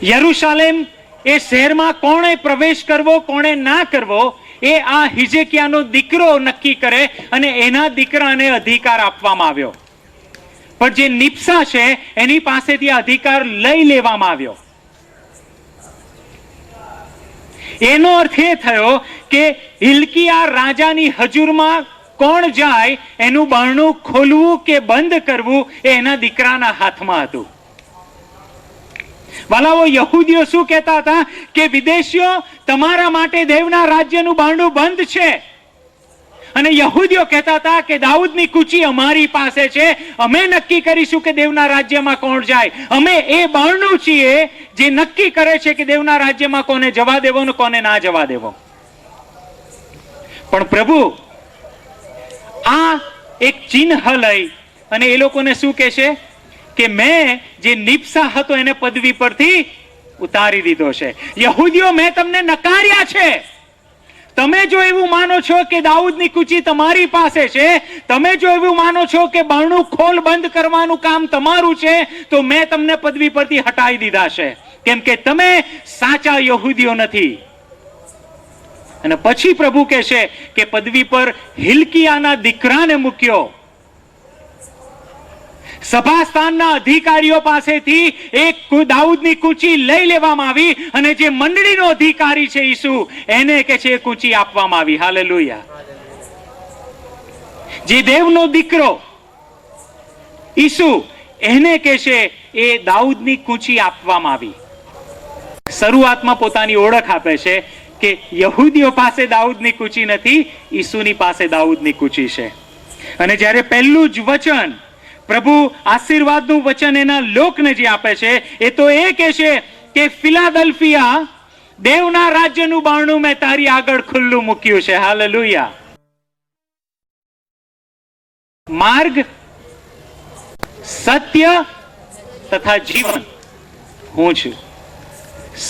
યરુશાલેમ એ શહેરમાં કોણે પ્રવેશ કરવો કોણે ના કરવો એ આ હિજકિયાનો દીકરો નક્કી કરે, અને એના દીકરાને અધિકાર આપવામાં આવ્યો. પણ જે નિપ્સા છે એની પાસેથી અધિકાર લઈ લેવામાં આવ્યો. એનો અર્થ એ થયો કે હિલ્કિયા રાજાની હજુરમાં કોણ જાય એનું બારણું ખોલવું કે બંધ કરવું એ એના દીકરાના હાથમાં હતું. વાલાઓ, યહૂદીઓ શું કહેતા હતા કે વિદેશીઓ તમારા માટે દેવના રાજ્યનું બારણું બંધ છે, અને યહૂદીઓ કહેતા હતા કે દાઉદની કૂચી અમારી પાસે છે, અમે નક્કી કરીશું કે દેવના રાજ્યમાં કોણ જાય. અમે એ બારણું છીએ જે નક્કી કરે છે કે દેવના રાજ્યમાં કોને જવા દેવો ને કોને ના જવા દેવો. પણ પ્રભુ આ એક ચિહ્ન લઈ અને એ લોકોને શું કહે છે કે મેં જે નિપ્સા હતો એને પદવી પરથી ઉતારી દીધો છે. યહૂદીઓ, મેં તમને નકાર્યા છે, તમે જો એવું માનો છો કે દાઉદની કૂચી તમારી પાસે છે, તમે જો એવું માનો છો કે બારણું ખોલ બંધ કરવાનું કામ તમારું છે, તો મેં તમને પદવી પરથી હટાવી દીધા છે, કેમ કે તમે સાચા યહૂદીઓ નથી. અને પછી પ્રભુ કહે છે કે પદવી પર હિલ્કિયાના દીકરાને મૂક્યો. સભાસ્થાનના અધિકારીઓ પાસેથી એક દાઉદની કૂચી લઈ લેવામાં આવી અને જે મંડળીનો અધિકારી છે ઈસુ, એને કે છે કૂચી આપવામાં આવી. હાલેલુયા. જે દેવનો દીકરો ઈસુ, એને કે છે એ દાઉદની કૂચી આપવામાં આવી. શરૂઆતમાં પોતાની ઓળખ આપે છે કે યહૂદીઓ પાસે દાઉદની કૂચી નથી, ઈસુની પાસે દાઉદની કૂચી છે. અને જ્યારે પહેલું જ વચન, પ્રભુ આશીર્વાદનું વચન એના લોકને જે આપે છે, એ તો એ કહે છે કે ફિલાડેલ્ફિયા, દેવના રાજ્યનું બારણું મેં તારી આગળ ખુલ્લું મૂક્યું છે. હાલેલુયા. માર્ગ, સત્ય તથા જીવન હું છું.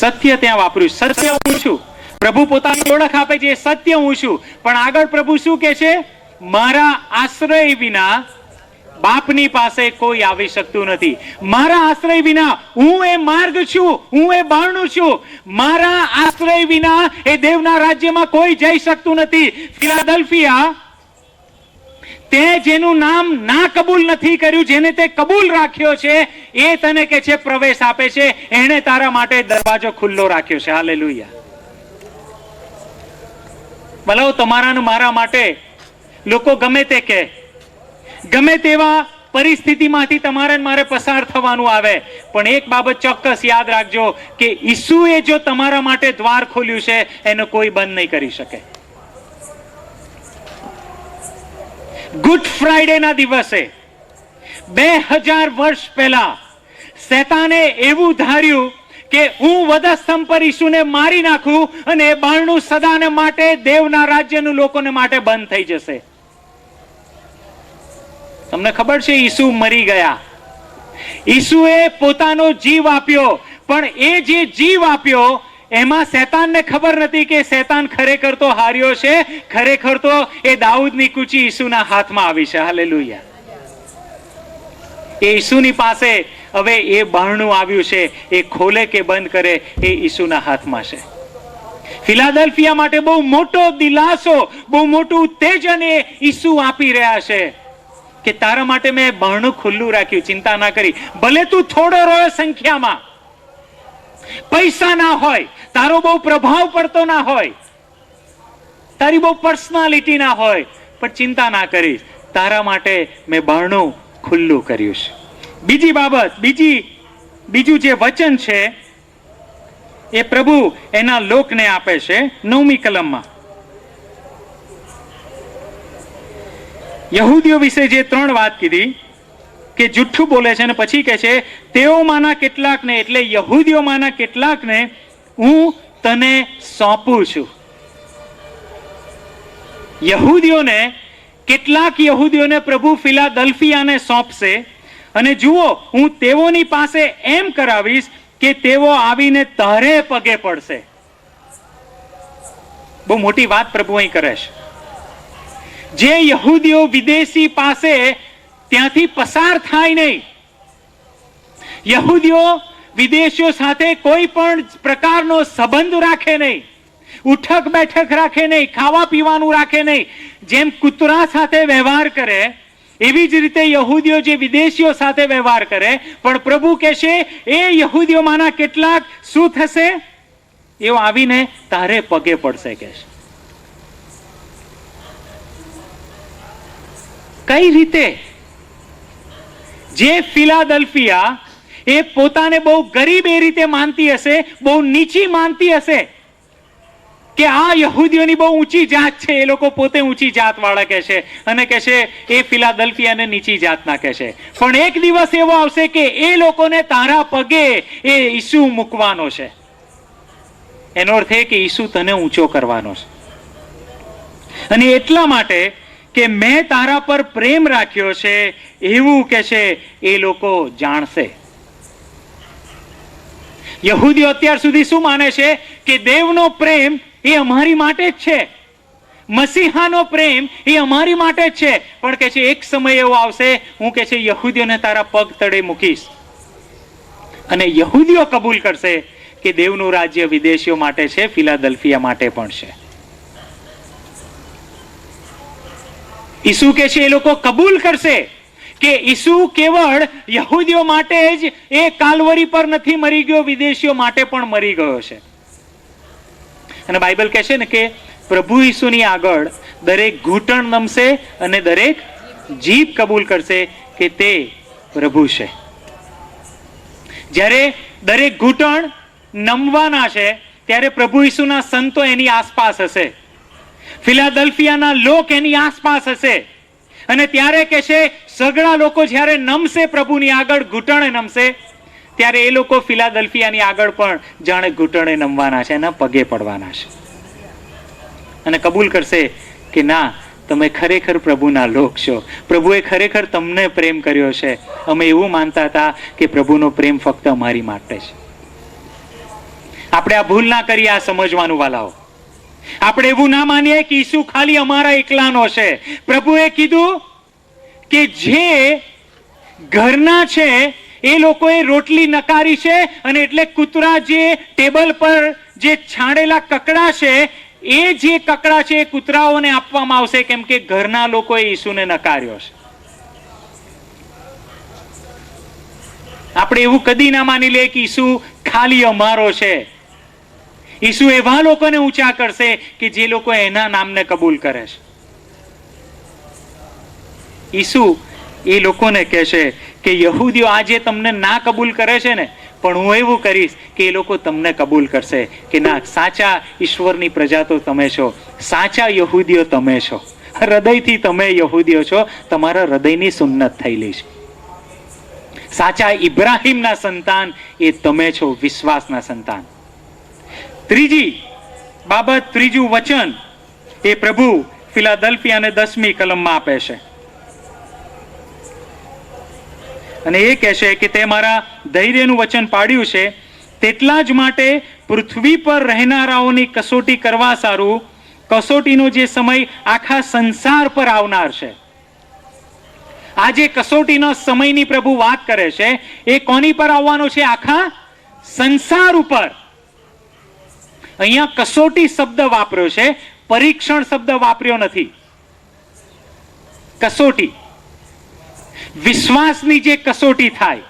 સત્ય ત્યાં વાપર્યું, સત્ય હું છું. પ્રભુ પોતાની ઓળખ આપે છે, સત્ય હું છું. પણ આગળ પ્રભુ શું કહે છે? મારા આશ્રય વિના બાપની પાસે કોઈ આવી શકતું નથી. મારા આશ્રય વિના, હું એ માર્ગ છું, હું એ બારણું છું. મારા આશ્રય વિના એ દેવના રાજ્યમાં કોઈ જઈ શકતું નથી. ફિલાડેલ્ફિયા, તે જેનું નામ ના કબૂલ નથી કર્યું, જેને તે કબૂલ રાખ્યો છે, એ તને કે છે પ્રવેશ આપે છે. એણે તારા માટે દરવાજો ખુલ્લો રાખ્યો છે. હાલેલુયા. ભલો તમારા ને મારા માટે લોકો ગમે તે કે, ગમે તેવા પરિસ્થિતિમાંથી તમારે મારે પસાર થવાનું આવે, પણ એક બાબત ચોક્કસ યાદ રાખજો કે ઈસુએ જો તમારા માટે દ્વાર ખોલ્યું છે, એનો કોઈ બંધ નહીં કરી શકે. ગુડ ફ્રાઈડે ના દિવસે 2000 વર્ષ પહેલા શેતાને એવું ધાર્યું કે હું વધસ્તંભ પર ઈસુને મારી નાખું અને એ બારણું સદાને માટે દેવના રાજ્યનું લોકોને માટે બંધ થઈ જશે. તમને ખબર છે, ઈસુ મરી ગયા. ઈસુએ પોતાનો જીવ આપ્યો, પણ એ જે જીવ આપ્યો એમાં શેતાનને ખબર નથી કે શેતાન ખરેખર તો હાર્યો છે. ખરેખર તો એ દાઉદની કૂચી ઈસુના હાથમાં આવી છે. હાલેલુયા. એ ઈસુની પાસે હવે એ બારણું આવ્યું છે, એ ખોલે કે બંધ કરે એ ઈસુના હાથમાં છે. ફિલાડેલ્ફિયા માટે બહુ મોટો દિલાસો, બહુ મોટું ઉત્તેજન એ ઈસુ આપી રહ્યા છે કે તારા માટે મેં બારણું ખુલ્લું રાખ્યું, ચિંતા ના કરી. ભલે તું થોડો રહ્યો સંખ્યામાં, પૈસા ના હોય, તારો બહુ પ્રભાવ પડતો ના હોય, તારી બહુ પર્સનાલિટી ના હોય, પણ ચિંતા ના કરીશ, તારા માટે મેં બારણું ખુલ્લું કર્યું છે. બીજી બાબત, બીજું જે વચન છે એ પ્રભુ એના લોકને આપે છે 9મી કલમમાં. યહૂદીઓ વિશે જે 3 વાત કીધી કે જુઠ્ઠું બોલે છે, અને પછી કહે છે તેઓમાંના કેટલાકને, એટલે યહૂદીઓમાંના કેટલાકને હું તને સોંપું છું. કેટલાક યહૂદીઓને પ્રભુ ફિલાડેલ્ફિયાને સોંપશે, અને જુઓ, હું તેઓની પાસે એમ કરાવીશ કે તેઓ આવીને તારે પગે પડશે. બહુ મોટી વાત પ્રભુ અહીં કરે છે. જે યહૂદીઓ વિદેશી પાસે ત્યાંથી પસાર થાય નહીં, યહૂદીઓ વિદેશીઓ સાથે કોઈ પણ પ્રકારનો સંબંધ રાખે નહીં, ઉઠક બેઠક રાખે નહીં, ખાવા પીવાનું રાખે નહીં, જેમ કૂતરા સાથે વ્યવહાર કરે એવી જ રીતે યહૂદીઓ જે વિદેશીઓ સાથે વ્યવહાર કરે. પણ પ્રભુ કહેશે એ યહૂદીઓમાંના કેટલાક શું થશે? એઓ આવીને તારે પગે પડશે. કહેશે કઈ રીતે? જે ફિલાડેલ્ફિયા એ પોતાને બહુ ગરીબ એ રીતે માનતી હશે, બહુ નીચી માનતી હશે કે આ યહૂદીઓની બહુ ઊંચી જાત છે, એ લોકો પોતે ઊંચી જાત વાળા કહેશે, અને કહેશે એ ફિલાડેલ્ફિયાને નીચી જાતના કહેશે. પણ એક દિવસ એવો આવશે કે એ લોકોને તારા પગે એ ઈસુ મૂકવાનો છે. એનો અર્થ એ કે ઈસુ તને ઊંચો કરવાનો છે. અને એટલા માટે કે મેં તારા પર પ્રેમ રાખ્યો છે એવું કે છે એ લોકો જાણશે. યહૂદીઓ અત્યાર સુધી શું માને છે કે દેવનો પ્રેમ એ અમારી માટે જ છે, મસીહાનો પ્રેમ એ અમારી માટે જ છે. પણ કે છે એક સમય એવો આવશે, હું કે છે યહૂદીઓને તારા પગ તળે મૂકીશ અને યહૂદીઓ કબૂલ કરશે કે દેવનું રાજ્ય વિદેશીઓ માટે છે, ફિલાદલ્ફિયા માટે પણ છે. ઈસુ કે છે એ લોકો કબૂલ કરશે કે ઈસુ કેવળ યહૂદીઓ માટે જ એ કાલ્વરી પર નથી મરી ગયો, વિદેશીઓ માટે પણ મરી ગયો છે. અને બાઇબલ કહે છે ને કે પ્રભુ ઈસુની આગળ દરેક ઘૂંટણ નમશે અને દરેક જીભ કબૂલ કરશે કે તે પ્રભુ છે. જ્યારે દરેક ઘૂંટણ નમવાના છે ત્યારે પ્રભુ ઈસુના સંતો એની આસપાસ હશે, ફિલાદલ્ફિયાના લોક એની આસપાસ હશે. અને ત્યારે કે છે સગળા લોકો જ્યારે નમશે, પ્રભુની આગળ ઘૂંટણે નમશે, ત્યારે એ લોકો ફિલાદલ્ફિયાની આગળ પણ જાણે ઘૂંટણે નમવાના છે, એના પગે પડવાના છે અને કબૂલ કરશે કે ના, તમે ખરેખર પ્રભુના લોક છો, પ્રભુએ ખરેખર તમને પ્રેમ કર્યો છે. અમે એવું માનતા હતા કે પ્રભુનો પ્રેમ ફક્ત અમારી માટે છે. આપણે આ ભૂલ ના કરીએ, આ સમજવાનું વાલાઓ. આપણે એવું ના માનીએ કે ઈસુ ખાલી અમારા એકલાનો છે. પ્રભુએ કીધું કે જે ઘરના છે એ લોકોએ રોટલી નકારી છે, અને એટલે કૂતરા જે ટેબલ પર જે છાણેલા કકડા છે, એ જે કકડા છે એ કૂતરાઓને આપવામાં આવશે, કેમ કે ઘરના લોકોએ ઈસુને નકાર્યો છે. આપણે એવું કદી ના માની લે કે ઈસુ ખાલી અમારો છે. ઈસુ એવા લોકોને ઊંચા કરશે કે જે લોકો એના નામને કબૂલ કરે છે. ઈસુ એ લોકોને કહેશે કે યહૂદીઓ આજે તમને ના કબૂલ કરે છે ને, પણ હું એવું કરીશ કે એ લોકો તમને કબૂલ કરશે કે ના, સાચા ઈશ્વરની પ્રજા તો તમે છો, સાચા યહૂદીઓ તમે છો, હૃદયથી તમે યહૂદીઓ છો, તમારા હૃદયની સુન્નત થયેલી છે. સાચા ઇબ્રાહિમના સંતાન એ તમે છો, વિશ્વાસના સંતાન. ત્રીજી બાબત, ત્રીજું વચન એ પ્રભુ ફિલાદલ્ફિયાને 10મી કલમમાં આપે છે અને એ કહે છે કે તે મારા ધૈર્યનું વચન પાડ્યું છે, તેટલા જ માટે પૃથ્વી પર રહેનારાઓની કસોટી કરવા સારું કસોટીનો જે સમય આખા સંસાર પર આવનાર છે. આજે કસોટીનો સમયની પ્રભુ વાત કરે છે, એ કોની પર આવવાનો છે? આખા સંસાર ઉપર. અહીંયા કસોટી શબ્દ વાપર્યો છે, પરીક્ષણ શબ્દ વાપર્યો નથી. કસોટી, વિશ્વાસની જે કસોટી થાય,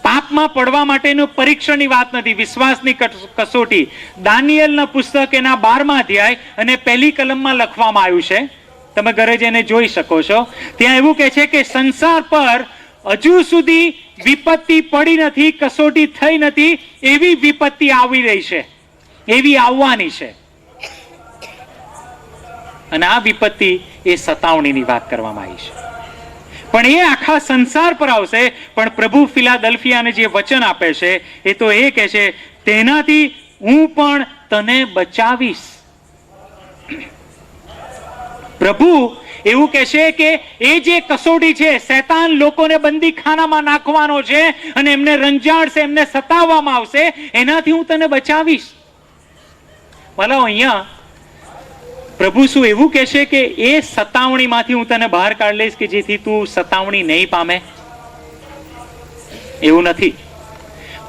પાપમાં પડવા માટેનું પરીક્ષણની વાત નથી, વિશ્વાસની કસોટી. દાનિયેલના પુસ્તક એના 12મા અધ્યાય અને 1લી કલમમાં લખવામાં આવ્યું છે, તમે ઘરે જઈને જોઈ શકો છો. ત્યાં એવું કહે છે કે સંસાર પર હજુ સુધી વિપત્તિ પડી નથી, કસોટી થઈ નથી, એવી વિપત્તિ આવી રહી છે, એવી આવવાની છે. અને આ વિપત્તિ એ સતાવણીની વાત કરવામાં આવી છે, પણ એ આખા સંસાર પર આવશે. પણ પ્રભુ ફિલાદલ્ફિયાને જે વચન આપે છે એ તો એ કહે છે, તેનાથી હું પણ તને બચાવીશ. પ્રભુ એવું કહે છે કે એ જે કસોટી છે, શૈતાન લોકોને બંદીખાનામાં નાખવાનો છે અને એમને રંજાડશે, એમને સતાવવામાં આવશે, એનાથી હું તને બચાવીશ. ભલા અહીંયા પ્રભુ શું એવું કહે છે કે એ સતાવણીમાંથી હું તને બહાર કાઢી લઈશ કે જેથી તું સતાવણી નહીં પામે? એવું નથી.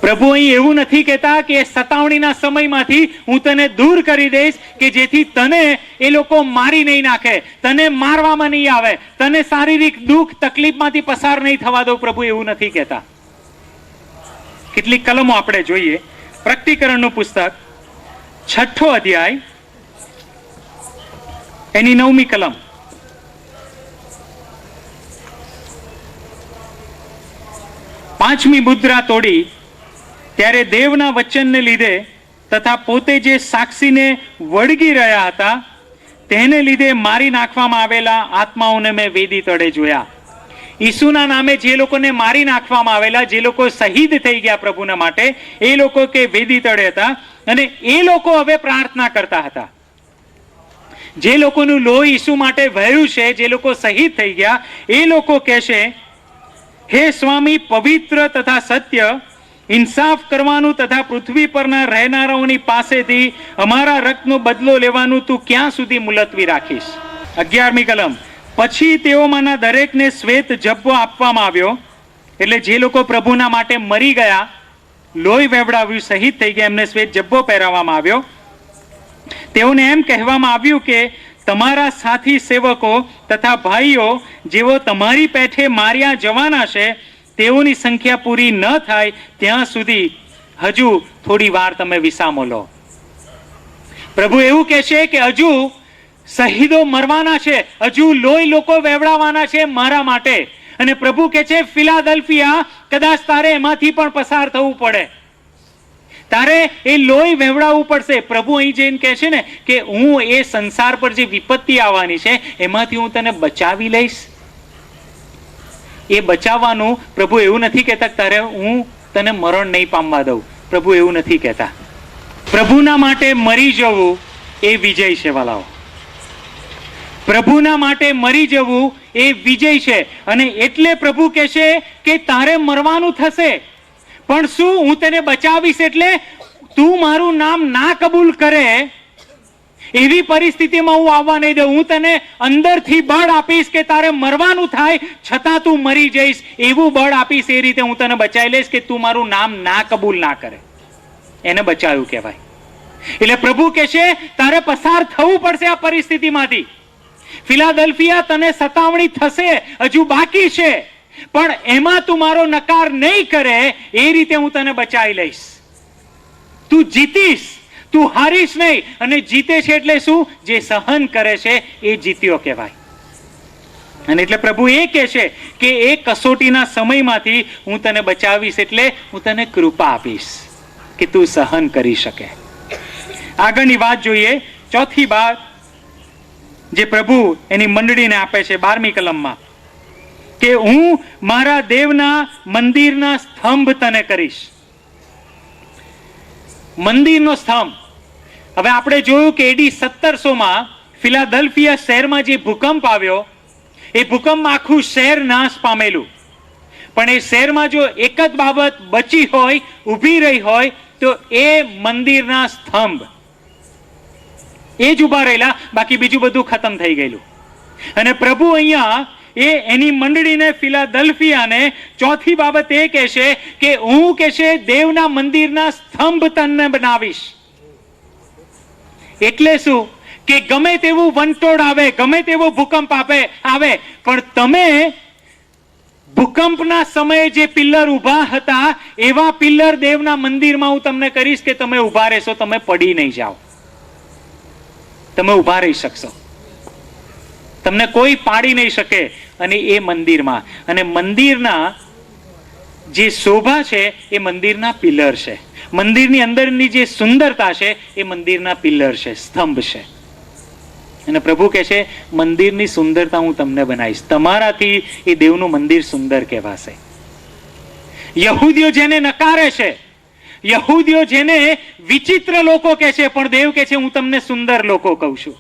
પ્રભુ અહીં એવું નથી કહેતા કે સતાવણીના સમયમાંથી હું તને દૂર કરી દઈશ કે જેથી તને એ લોકો મારી નહીં નાખે, તને મારવામાં નહીં આવે, તને શારીરિક દુઃખ તકલીફમાંથી પસાર નહીં થવા દો. પ્રભુ એવું નથી કહેતા. કેટલીક કલમો આપણે જોઈએ. પ્રકટીકરણનું પુસ્તક 6ઠ્ઠો અધ્યાય એની 9મી કલમ. પાંચમી મુદ્રા તોડી ત્યારે દેવના વચનને લીધે તથા પોતે જે સાક્ષીને વળગી રહ્યા હતા તેને લીધે મારી નાખવામાં આવેલા આત્માઓને મેં વેદી તળે જોયા. ઈસુના નામે જે લોકોને મારી નાખવામાં આવેલા, જે લોકો શહીદ થઈ ગયા પ્રભુના માટે, એ લોકો કે વેદી તળે હતા અને એ લોકો હવે પ્રાર્થના કરતા હતા. જે લોકોનું લોહી ઈસુ માટે વહેયું છે, જે લોકો શહીદ થઈ ગયા, એ લોકો કહેશે, હે સ્વામી, પવિત્ર તથા સત્ય, ઇન્સાફ કરવાનું તથા પૃથ્વી પરના રહેનારાઓની પાસેથી અમારા રક્તનો બદલો લેવાનું તું ક્યાં સુધી મુલતવી રાખીશ? 11મી કલમ. પછી તેઓમાંના દરેકને શ્વેત જબ્બો આપવામાં આવ્યો, એટલે જે લોકો પ્રભુના માટે મરી ગયા, લોહી વેવડાવ્યું, શહીદ થઈ ગયા, એમને શ્વેત જબ્બો પહેરાવવામાં આવ્યો. તેઓને એમ કહેવામાં આવ્યું કે તમારા સાથી સેવકો તથા ભાઈઓ જેઓ તમારી પેઠે માર્યા જવાના છે, તેઓની સંખ્યા પૂરી ન થાય ત્યાં સુધી હજુ થોડી વાર તમે વિસામો લો. પ્રભુ એવું કહે છે કે હજુ શહીદો મરવાના છે, હજુ લોહી લોકો વેવડાવવાના છે મારા માટે. અને પ્રભુ કહે છે ફિલાદલ્ફિયા, કદાચ તારે એમાંથી પણ પસાર થવું પડે, તારે એ લોહી વહેવડાવવું પડશે. પ્રભુ અહીં જઈને કહે છે ને કે હું એ સંસાર પર જે વિપત્તિ આવવાની છે એમાંથી હું તને બચાવી લઈશ. એ બચાવવાનું પ્રભુ એવું નથી કહેતા તારે હું તને મરણ નહીં પામવા દઉં. પ્રભુ એવું નથી કહેતા. પ્રભુના માટે મરી જવું એ વિજય છે વાલાઓ. પ્રભુના માટે મરી જવું એ વિજય છે. અને એટલે પ્રભુ કહે છે કે તારે મરવાનું થશે, પણ શું હું તને બચાવીશ. એટલે તું મારું નામ ના કબૂલ કરે એવી પરિસ્થિતિમાં હું આવવા નહીં દઉં. હું તને અંદરથી બળ આપીશ કે તારે મરવાનું થાય છતાં તું મરી જઈશ, એવું બળ આપીશ. એ રીતે હું તને બચાવી લઈશ કે તું મારું નામ ના કબૂલ ના કરે. એને બચાવ્યું કહેવાય. એટલે પ્રભુ કહે છે તારે પસાર થવું પડશે આ પરિસ્થિતિમાંથી. ફિલાદલ્ફિયા, તને સતાવણી થશે, હજુ બાકી છે, પણ એમાં તું મારો નકાર નહીં કરે એ રીતે હું તને બચાવી લઈશ. તું જીતીશ, તું હારીશ નહીં. અને જીતે છે એટલે શું? જે સહન કરે છે એ જીત્યો કહેવાય. અને એટલે પ્રભુ એ કહે છે કે એ કસોટીના સમયમાંથી હું તને બચાવીશ, એટલે હું તને કૃપા આપીશ કે તું સહન કરી શકે. આગળની વાત જોઈએ, ચોથી વાત જે પ્રભુ એની મંડળીને આપે છે 12મી કલમમાં, કે હું મારા દેવના મંદિરના સ્તંભ તને કરીશ. મંદિરનો સ્તંભ. હવે આપણે જોયું કે AD 1700માં ફિલાદલ્ફિયા શહેરમાં જે ભૂકંપ આવ્યો, એ ભૂકંપમાં આખું શહેર નાશ પામેલું. પણ એ શહેરમાં જો એક જ બાબત બચી હોય, ઊભી રહી હોય, તો એ મંદિરના સ્તંભ એ જ ઉભા રહેલા, બાકી બીજું બધું ખતમ થઈ ગયેલું. અને પ્રભુ અહીંયા એની મંડળીને ફિલાદલ્ફિયાને ચોથી બાબત એ કહેશે કે હું કહેશે દેવના મંદિરના સ્તંભ તને બનાવીશ. એટલે શું? કે ગમે તેવું વંટોળ આવે, ગમે તેવો ભૂકંપ આવે, પણ તમે ભૂકંપના સમયે જે પિલ્લર ઉભા હતા એવા પિલ્લર દેવના મંદિરમાં હું તમને કરીશ કે તમે ઉભા રહેશો, તમે પડી નહીં જાઓ, તમે ઉભા રહી શકશો, તમને કોઈ પાડી નહીં શકે. અને એ મંદિરમાં, અને મંદિરના જે શોભા છે એ મંદિરના પિલ્લર છે. મંદિરની અંદરની જે સુંદરતા છે એ મંદિરના પિલ્લર છે, સ્તંભ છે. અને પ્રભુ કહે છે મંદિરની સુંદરતા હું તમને બનાવીશ, તમારાથી એ દેવનું મંદિર સુંદર કહેવાશે. યહૂદીઓ જેને નકારે છે, યહૂદીઓ જેને વિચિત્ર લોકો કહે છે, પણ દેવ કહે છે હું તમને સુંદર લોકો કહું છું,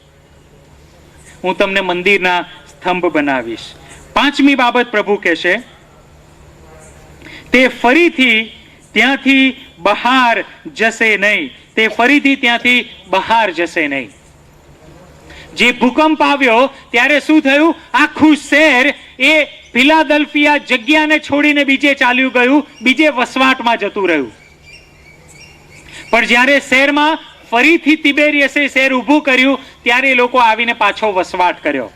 હું તમને મંદિરના સ્તંભ બનાવીશ. 5મી બાબત પ્રભુ કહે છે તે ફરીથી ત્યાંથી બહાર જશે નહીં, તે ફરીથી ત્યાંથી બહાર જશે નહીં. જે ભૂકંપ આવ્યો ત્યારે શું થયું? આખું શહેર એ ફિલાદલ્ફિયા જગ્યાને છોડીને બીજે ચાલ્યું ગયું, બીજે વસવાટમાં જતું રહ્યું. પણ જ્યારે શહેરમાં ફરીથી તિબેરિયસે શહેર ઊભું કર્યું ત્યારે એ લોકો આવીને પાછો વસવાટ કર્યો.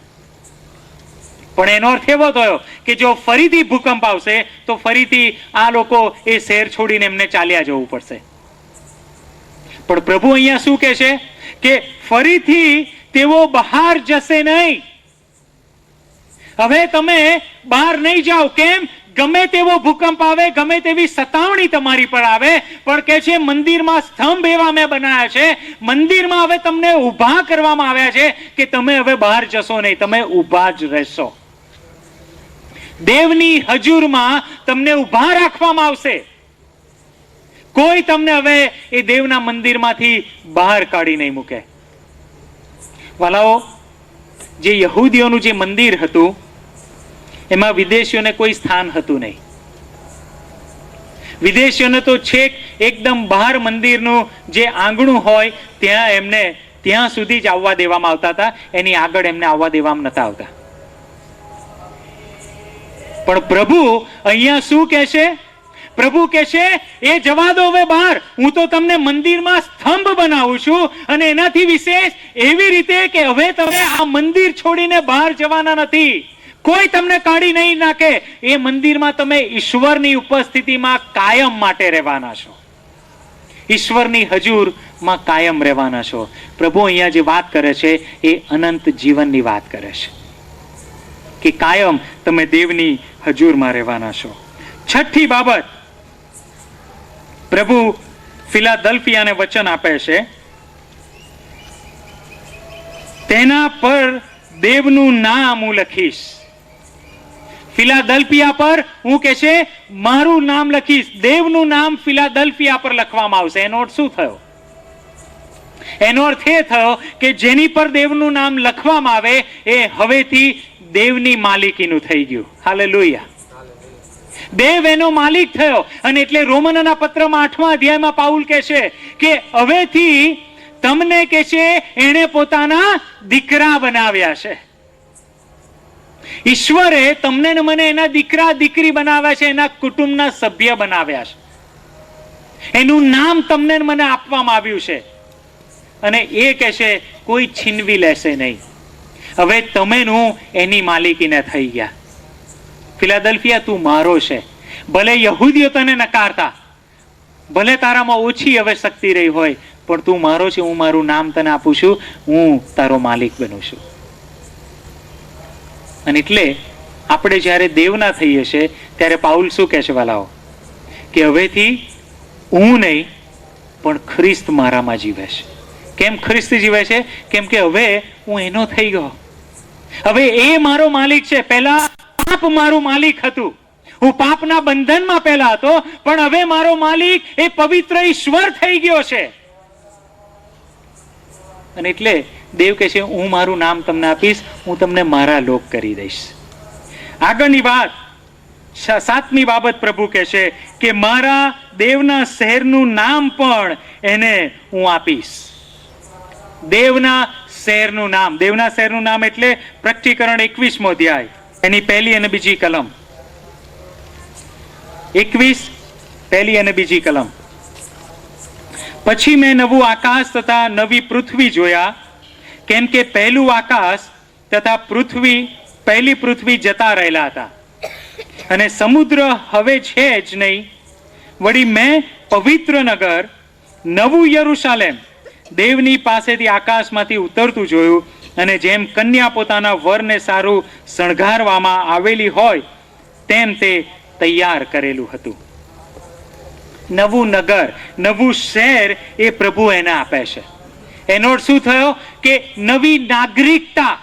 પણ એનો અર્થ એવો થયો કે જો ફરીથી ભૂકંપ આવશે તો ફરીથી આ લોકો એ શહેર છોડીને એમને ચાલ્યા જવું પડશે. પણ પ્રભુ અહીંયા શું કહે છે કે ફરીથી તેઓ બહાર જશે નહીં. હવે તમે બહાર નહીં જાઓ. કેમ? ગમે તેવો ભૂકંપ આવે, ગમે તેવી સતાવણી તમારી પર આવે, પણ કે છે મંદિરમાં સ્તંભ એવા મેં બનાવ્યા છે, મંદિરમાં હવે તમને ઊભા કરવામાં આવ્યા છે કે તમે હવે બહાર જશો નહીં, તમે ઊભા જ રહેશો. દેવની હજુરમાં તમને ઊભા રાખવામાં આવશે. કોઈ તમને હવે એ દેવના મંદિરમાંથી બહાર કાઢી નહીં મૂકે. વાલાઓ, જે યહૂદીઓનું જે મંદિર હતું એમાં વિદેશીઓને કોઈ સ્થાન હતું નહીં. વિદેશીઓને તો છેક એકદમ બહાર મંદિરનું જે આંગણું હોય ત્યાં એમને ત્યાં સુધી જ આવવા દેવામાં આવતા હતા, એની આગળ એમને આવવા દેવામાં નતા આવતા. પણ પ્રભુ અહીંયા શું કહે છે? પ્રભુ કહે છે એ જવા દો હવે બહાર, હું તો તમને મંદિરમાં સ્તંભ બનાવું છું, અને એનાથી વિશેષ એવી રીતે કે હવે તમે આ મંદિર છોડીને બહાર જવાના નથી, કોઈ તમને કાઢી નહીં નાખે. એ મંદિરમાં તમે ઈશ્વરની ઉપસ્થિતિમાં કાયમ માટે રહેવાના છો, ઈશ્વરની હજુરમાં કાયમ રહેવાના છો. પ્રભુ અહીંયા જે વાત કરે છે એ અનંત જીવનની વાત કરે છે, કે કાયમ તમે દેવની હજુરમાં રહેવાના છો. છઠ્ઠી બાબત, પ્રભુ ફિલાદલ્ફિયાને વચન આપે છે, તેના પર દેવનું નામ હું લખીશ. ફિલાદલ્ફિયા પર હું કે છે મારું નામ લખીશ. દેવનું નામ ફિલાદલ્ફિયા પર લખવામાં આવશે. એનો અર્થ શું થયો? એનો અર્થ એ થયો કે જેની પર દેવનું નામ લખવામાં આવે એ હવેથી દેવની માલિકીનું થઈ ગયું. હાલેલુયા. દેવ એનો માલિક થયો. અને એટલે રોમનના પત્રમાં 8મા અધ્યાયમાં પાઉલ કહે છે કે હવેથી તમને કે છે એણે પોતાના દીકરા બનાવ્યા છે. ઈશ્વરે તમને ને મને એના દીકરા દીકરી બનાવ્યા છે, એના કુટુંબના સભ્ય બનાવ્યા છે. એનું નામ તમને ને મને આપવામાં આવ્યું છે, અને એ કહે છે કોઈ છીનવી લેશે નહીં. હવે તમે એની માલિકીને થઈ ગયા. ફિલાદલ્ફિયા, તું મારો છે. ભલે યહૂદીઓ તને નકારતા, ભલે તારામાં ઓછી હવે શક્તિ રહી હોય, પણ તું મારો છે. હું મારું નામ તને આપું છું, હું તારો માલિક બનું છું. અને એટલે આપણે જ્યારે દેવના થઈએ છીએ ત્યારે પાઉલ શું કહે છે વાલાઓ, કે હવેથી હું નહીં પણ ખ્રિસ્ત મારામાં જીવે છે. કેમ ખ્રિસ્ત જીવે છે? કેમ કે હવે હું એનો થઈ ગયો. હવે એ મારો માલિક છે. પહેલા પાપ મારું માલિક હતું, હું પાપના બંધનમાં પહેલા હતો, પણ હવે મારો માલિક એ પવિત્ર ઈશ્વર થઈ ગયો છે. અને એટલે દેવ કહે છે હું મારું નામ તમને આપીશ, હું તમને મારા લોક કરી દઈશ. આગળની વાત, 7મી બાબત પ્રભુ કહે છે કે મારા દેવના શહેરનું નામ પણ એને હું આપીશ. દેવના શહેરનું નામ. દેવના શહેરનું નામ એટલે પ્રકટીકરણ 21મો અધ્યાય એની 1લી અને 2જી કલમ. 21 1લી અને 2જી કલમ. પછી મેં નવું આકાશ તથા નવી પૃથ્વી જોયા, કેમ કે પહેલું આકાશ તથા પહેલી પૃથ્વી જતા રહેલા હતા, અને સમુદ્ર હવે છે જ નહીં. વળી મેં પવિત્ર નગર નવું યરુશાલેમ દેવની પાસેથી આકાશમાંથી ઉતરતું જોયું, અને જેમ કન્યા પોતાના વરને સારું શણગારવામાં આવેલી હોય તેમ તે તૈયાર કરેલું હતું. નવું નગર, નવું શહેર એ પ્રભુ એને આપે છે. એનો અર્થ શું થયો? કે નવી નાગરિકતા.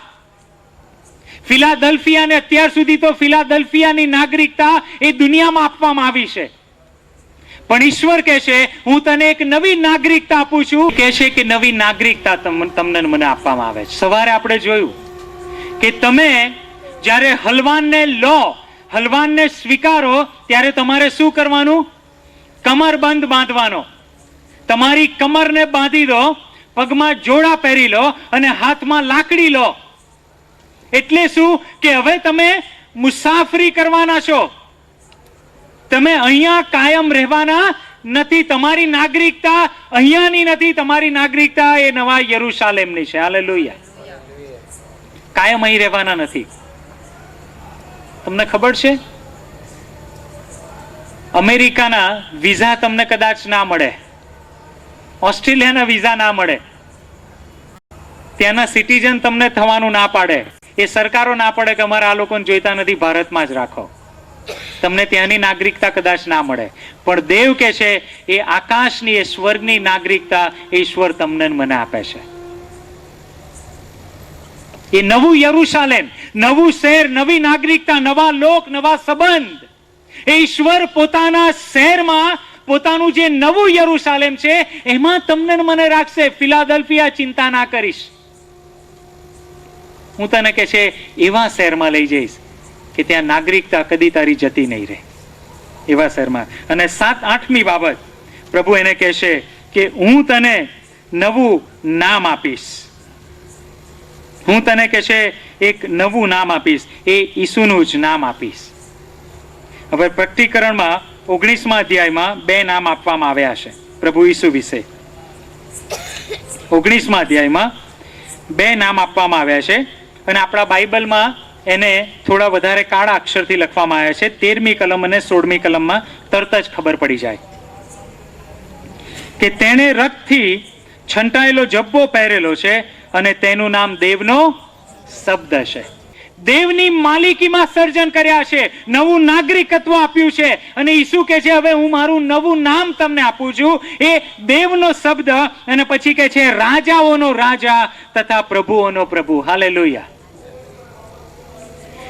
ફિલાદલ્ફિયાને અત્યાર સુધી તો ફિલાદલ્ફિયાની નાગરિકતા એ દુનિયામાં આપવામાં આવી છે, પણ ઈશ્વર કહે છે હું તને એક નવી નાગરિકતા આપું છું. કહે છે કે નવી નાગરિકતા તમને મને આપવામાં આવે છે. સવારે આપણે જોયું કે તમે જ્યારે હલવાનને લો, હલવાનને સ્વીકારો, ત્યારે તમારે શું કરવાનું? કમરબંધ બાંધવાનો. તમારી કમરને બાંધી દો, પગમાં જોડા પહેરી લો અને હાથમાં લાકડી લો. એટલે શું? કે હવે તમે મુસાફરી કરવાના છો, તમે અહીંયા કાયમ રહેવાના નથી. તમારી નાગરિકતા અહીંયાની નથી, તમારી નાગરિકતા એ નવા યરુશાલેમની છે. હાલેલુયા. કાયમ અહીં રહેવાના નથી. તમને ખબર છે અમેરિકાના વિઝા તમને કદાચ ના મળે, ઓસ્ટ્રેલિયાના વિઝા ના મળે, ત્યાંના સિટીઝન તમને થવાનું ના પાડે, એ સરકારો ના પાડે કે અમારે આ લોકોને જોઈતા નથી, ભારતમાં જ રાખો. તમને ત્યાંની નાગરિકતા કદાચ ના મળે, પણ દેવ કહે છે એ આકાશની, એ સ્વર્ગની નાગરિકતા ઈશ્વર તમને મને આપે છે. એ નવું યરુશાલેમ, નવું શહેર, નવી નાગરિકતા, નવા લોક, નવા સંબંધ, એ ઈશ્વર પોતાના શહેરમાં, પોતાનું જે નવું યરુશાલેમ છે એમાં તમને મને રાખશે. ફિલાદલ્ફિયા, ચિંતા ના કરીશ, હું તને કે છે એવા શહેરમાં લઈ જઈશ કે ત્યાં નાગરિકતા કદી તારી જતી નહીં રહે. એવા શહેરમાં. અને 8મી બાબત પ્રભુ એને કહેશે કે હું તને નવું નામ આપીશ. હું તને કહેશે એક નવું નામ આપીશ, એ ઈસુનું જ નામ આપીશ. હવે પ્રકટીકરણમાં 19મા અધ્યાયમાં 2 નામ આપવામાં આવ્યા છે પ્રભુ ઈસુ વિશે. 19મા અધ્યાયમાં 2 નામ આપવામાં આવ્યા છે અને આપણા બાઇબલમાં એને થોડા વધારે કાળા અક્ષરથી લખવામાં આવ્યા છે. 13મી કલમ અને 16મી કલમમાં તરત જ ખબર પડી જાય કે તેણે રક્તથી છંટાયેલો જબ્બો પહેરેલો છે અને તેનું નામ દેવનો શબ્દ છે. દેવની માલિકીમાં સર્જન કર્યા છે, નવું નાગરિકત્વ આપ્યું છે. અને ઈસુ કહે છે હવે હું મારું નવું નામ તમને આપું છું, એ દેવનો શબ્દ. અને પછી કહે છે રાજાઓનો રાજા તથા પ્રભુઓનો પ્રભુ. હાલેલુયા.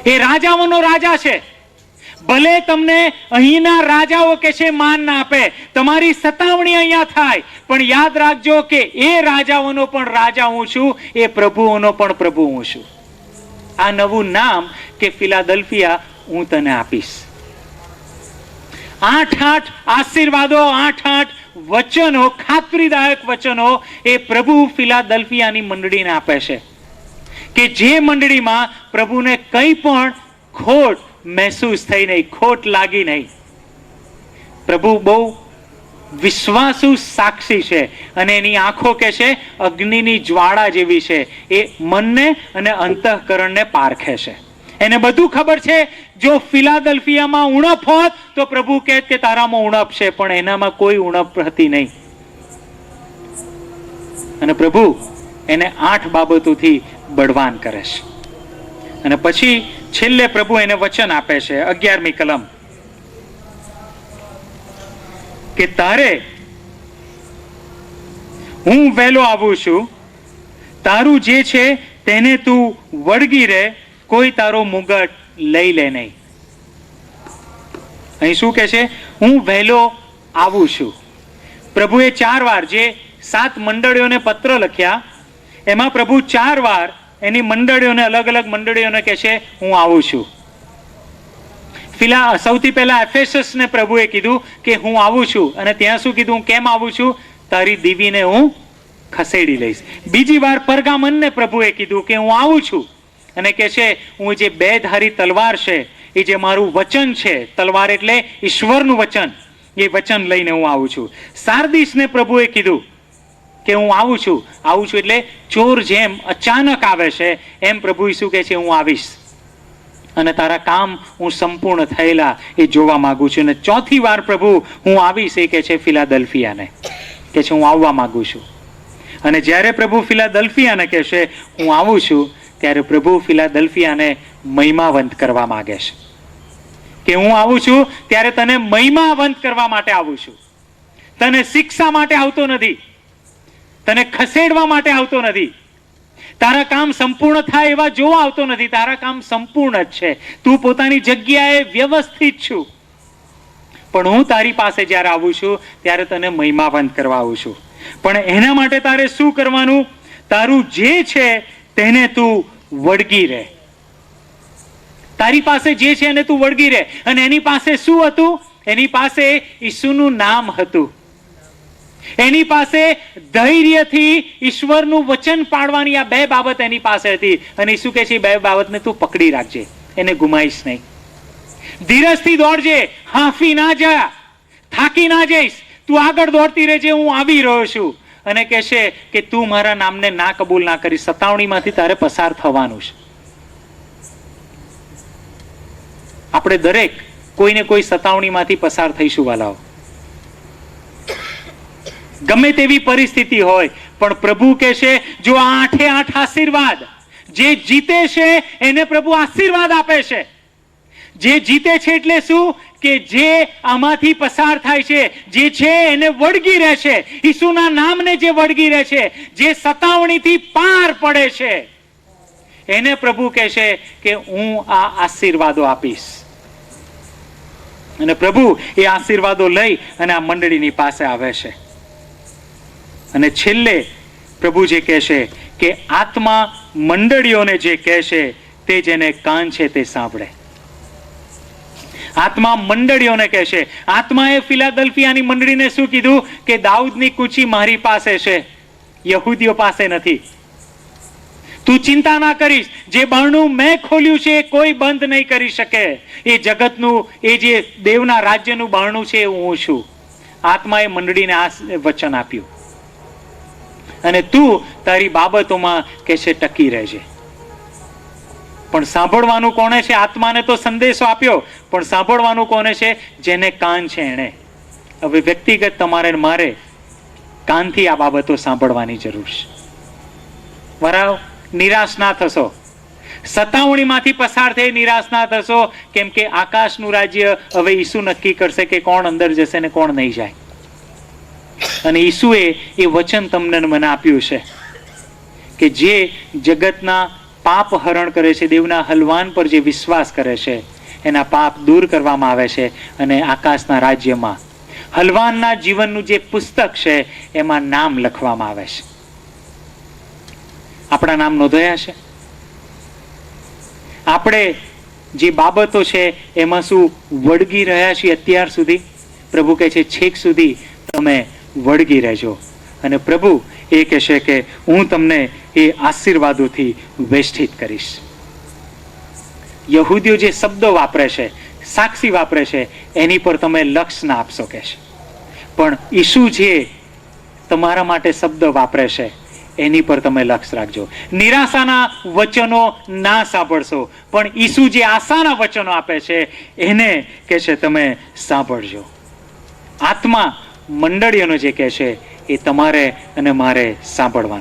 એ રાજાઓનો રાજા છે. ભલે તમને અહીંના રાજાઓ કે છે માન ના આપે, તમારી સતાવણી અહીંયા થાય, પણ યાદ રાખજો કે એ રાજાઓનો પણ રાજા હું છું, એ પ્રભુઓનો પણ પ્રભુ હું છું. આ નવું નામ કે ફિલાડેલ્ફિયા હું તને આપીશ. 8 આશીર્વાદો, 8 વચનો, ખાતરીદાયક વચનો એ પ્રભુ ફિલાડેલ્ફિયાની મંડળીને આપે છે કે જે મંડળીમાં પ્રભુને કંઈ પણ ખોટ મહેસૂસ થઈ નહીં, ખોટ લાગી નહીં. પ્રભુ બહુ વિશ્વાસુ સાક્ષી છે અને એની આંખો કે છે અગ્નિની જ્વાળા જેવી છે. એ મનને અને અંતઃકરણને પારખે છે. એને બધું ખબર છે. જો ફિલાડેલ્ફિયામાં ઉણપ હોત તો પ્રભુ કહે કે તારામાં ઉણપ છે, પણ એનામાં કોઈ ઉણપ હતી નહીં. અને પ્રભુ એને 8 બાબતોથી બળવાન કરે છે. અને પછી છેલ્લે પ્રભુ એને વચન આપે છે 11મી કલમ કે તારે હું વહેલો આવું છું, તારું જે છે તેને તું વળગી રહે, કોઈ તારો મુગટ લઈ લે નહીં. અહીં શું કહે છે? હું વહેલો આવું છું. પ્રભુએ 4 વાર જે 7 મંડળીઓને પત્ર લખ્યા એમાં પ્રભુ 4 વાર એની મંડળીઓને, અલગ અલગ મંડળીઓને કહે છે હું આવું છું. સૌથી પહેલા એફેસસને પ્રભુએ કીધું કે હું આવું છું. અને ત્યાં શું કીધું? હું કેમ આવું છું? તારી દીવીને હું ખસેડી લઈશ. બીજી વાર પરગામનને પ્રભુએ કીધું કે હું આવું છું અને કહે છે હું જે 2 ધારી તલવાર છે, એ જે મારું વચન છે, તલવાર એટલે ઈશ્વરનું વચન, એ વચન લઈને હું આવું છું. સાર્દિસને પ્રભુએ કીધું કે હું આવું છું. આવું છું એટલે ચોર જેમ અચાનક આવે છે એમ પ્રભુ ઈસુ કહે છે હું આવીશ અને તારા કામ હું સંપૂર્ણ થયેલા એ જોવા માંગુ છું. અને 4થી વાર પ્રભુ હું આવીશ એ કહે છે ફિલાડેલ્ફિયાને, કે છે હું આવવા માંગુ છું. અને જ્યારે પ્રભુ ફિલાડેલ્ફિયાને કહેશે હું આવું છું, ત્યારે પ્રભુ ફિલાડેલ્ફિયાને મહિમાવંત કરવા માંગે છે કે હું આવું છું ત્યારે તને મહિમાવંત કરવા માટે આવું છું. તને શિક્ષા માટે આવતો નથી, તને ખસેડવા માટે આવતો નથી, તારા કામ સંપૂર્ણ થાય એવા જોવા આવતો નથી. તારા કામ સંપૂર્ણ જ છે. તું પોતાની જગ્યાએ વ્યવસ્થિત છું, પણ હું તારી પાસે જ્યારે આવું છું ત્યારે તને મહિમાવંત કરવા આવું છું. પણ એના માટે તારે શું કરવાનું? તારું જે છે તેને તું વળગી રહે. તારી પાસે જે છે એને તું વળગી રહે. અને એની પાસે શું હતું? એની પાસે ઈસુનું નામ હતું. એની પાસે ધૈર્યથી ઈશ્વરનું વચન પાડવાની આ 2 બાબત એની પાસે હતી. અને ઈસુ કહે છે 2 બાબતને તું પકડી રાખજે, એને ગુમાઈશ નહીં. ધીરજથી દોડજે, હાંફી ના જા, થાકી ના જઈશ. તું આગળ દોડતી રહેજે, હું આવી રહ્યો છું. અને કહેશે કે તું મારા નામને ના કબૂલ ના કરી, સતાવણીમાંથી તારે પસાર થવાનું છે. આપણે દરેક કોઈને કોઈ સતાવણીમાંથી પસાર થઈશું વાલાઓ. ગમે તેવી પરિસ્થિતિ હોય, પણ પ્રભુ કહે છે જો 8 આશીર્વાદ, જે જીતે છે એને પ્રભુ આશીર્વાદ આપે છે. જે જીતે છે એટલે શું? કે જે આમાંથી પસાર થાય છે, જે છે એને વળગી રહે છે, ઈસુના નામને જે વળગી રહે છે, જે સતાવણીથી પાર પડે છે, એને પ્રભુ કહે છે કે હું આ આશીર્વાદો આપીશ. અને પ્રભુ એ આશીર્વાદો લઈ અને આ મંડળીની પાસે આવે છે. અને છેલ્લે પ્રભુ જે કહેશે કે આત્મા મંડળીઓને જે કહેશે તે જેને કાન છે તે સાંભળે. આત્મા મંડળીઓને કહેશે. આત્માએ ફિલાદલ્ફિયાની મંડળીને શું કીધું? કે દાઉદની કૂચી મારી પાસે છે, યહૂદીઓ પાસે નથી. તું ચિંતા ના કરીશ, જે બારણું મેં ખોલ્યું છે એ કોઈ બંધ નહીં કરી શકે. એ જગતનું, એ જે દેવના રાજ્યનું બારણું છે એ હું છું. આત્માએ મંડળીને આ વચન આપ્યું. અને તું તારી બાબતોમાં કે છે ટકી રહેજે. પણ સાંભળવાનું કોને છે? આત્માને તો સંદેશો આપ્યો, પણ સાંભળવાનું કોને છે? જેને કાન છે એણે. હવે વ્યક્તિગત તમારે મારે કાનથી આ બાબતો સાંભળવાની જરૂર છે. બરાબર? નિરાશ ના થશો, સતાવણીમાંથી પસાર થઈ નિરાશ ના થશો, કેમ કે આકાશનું રાજ્ય હવે ઈસુ નક્કી કરશે કે કોણ અંદર જશે ને કોણ નહીં જાય. અને ઈસુએ એ વચન તમને મને આપ્યું છે કે જે જગતના પાપ હરણ કરે છે, દેવના હલવાન પર જે વિશ્વાસ કરે છે, એના પાપ દૂર કરવામાં આવે છે અને આકાશના રાજ્યમાં હલવાનના જીવનનું જે પુસ્તક છે એમાં નામ લખવામાં આવે છે. આપણા નામ નોંધાયા છે. આપણે જે બાબતો છે એમાં શું વળગી રહ્યા છીએ અત્યાર સુધી? પ્રભુ કહે છે છેક સુધી તમે વળગી રહેજો. અને પ્રભુ એ કહેશે કે હું તમને એ આશીર્વાદોથી વેષ્ટિત કરીશ. યહૂદીઓ જે શબ્દો વાપરે છે, સાક્ષી વાપરે છે, એની પર તમે લક્ષ ના આપશો કે છે. પણ ઈસુ જે તમારા માટે શબ્દ વાપરે છે એની પર તમે લક્ષ રાખજો. નિરાશાના વચનો ના સાંભળશો, પણ ઈસુ જે આશાના વચનો આપે છે એને કે છે તમે સાંભળજો. આત્મા મંડળીઓનો જે કહે છે એ તમારે અને મારે સાંભળવાનું.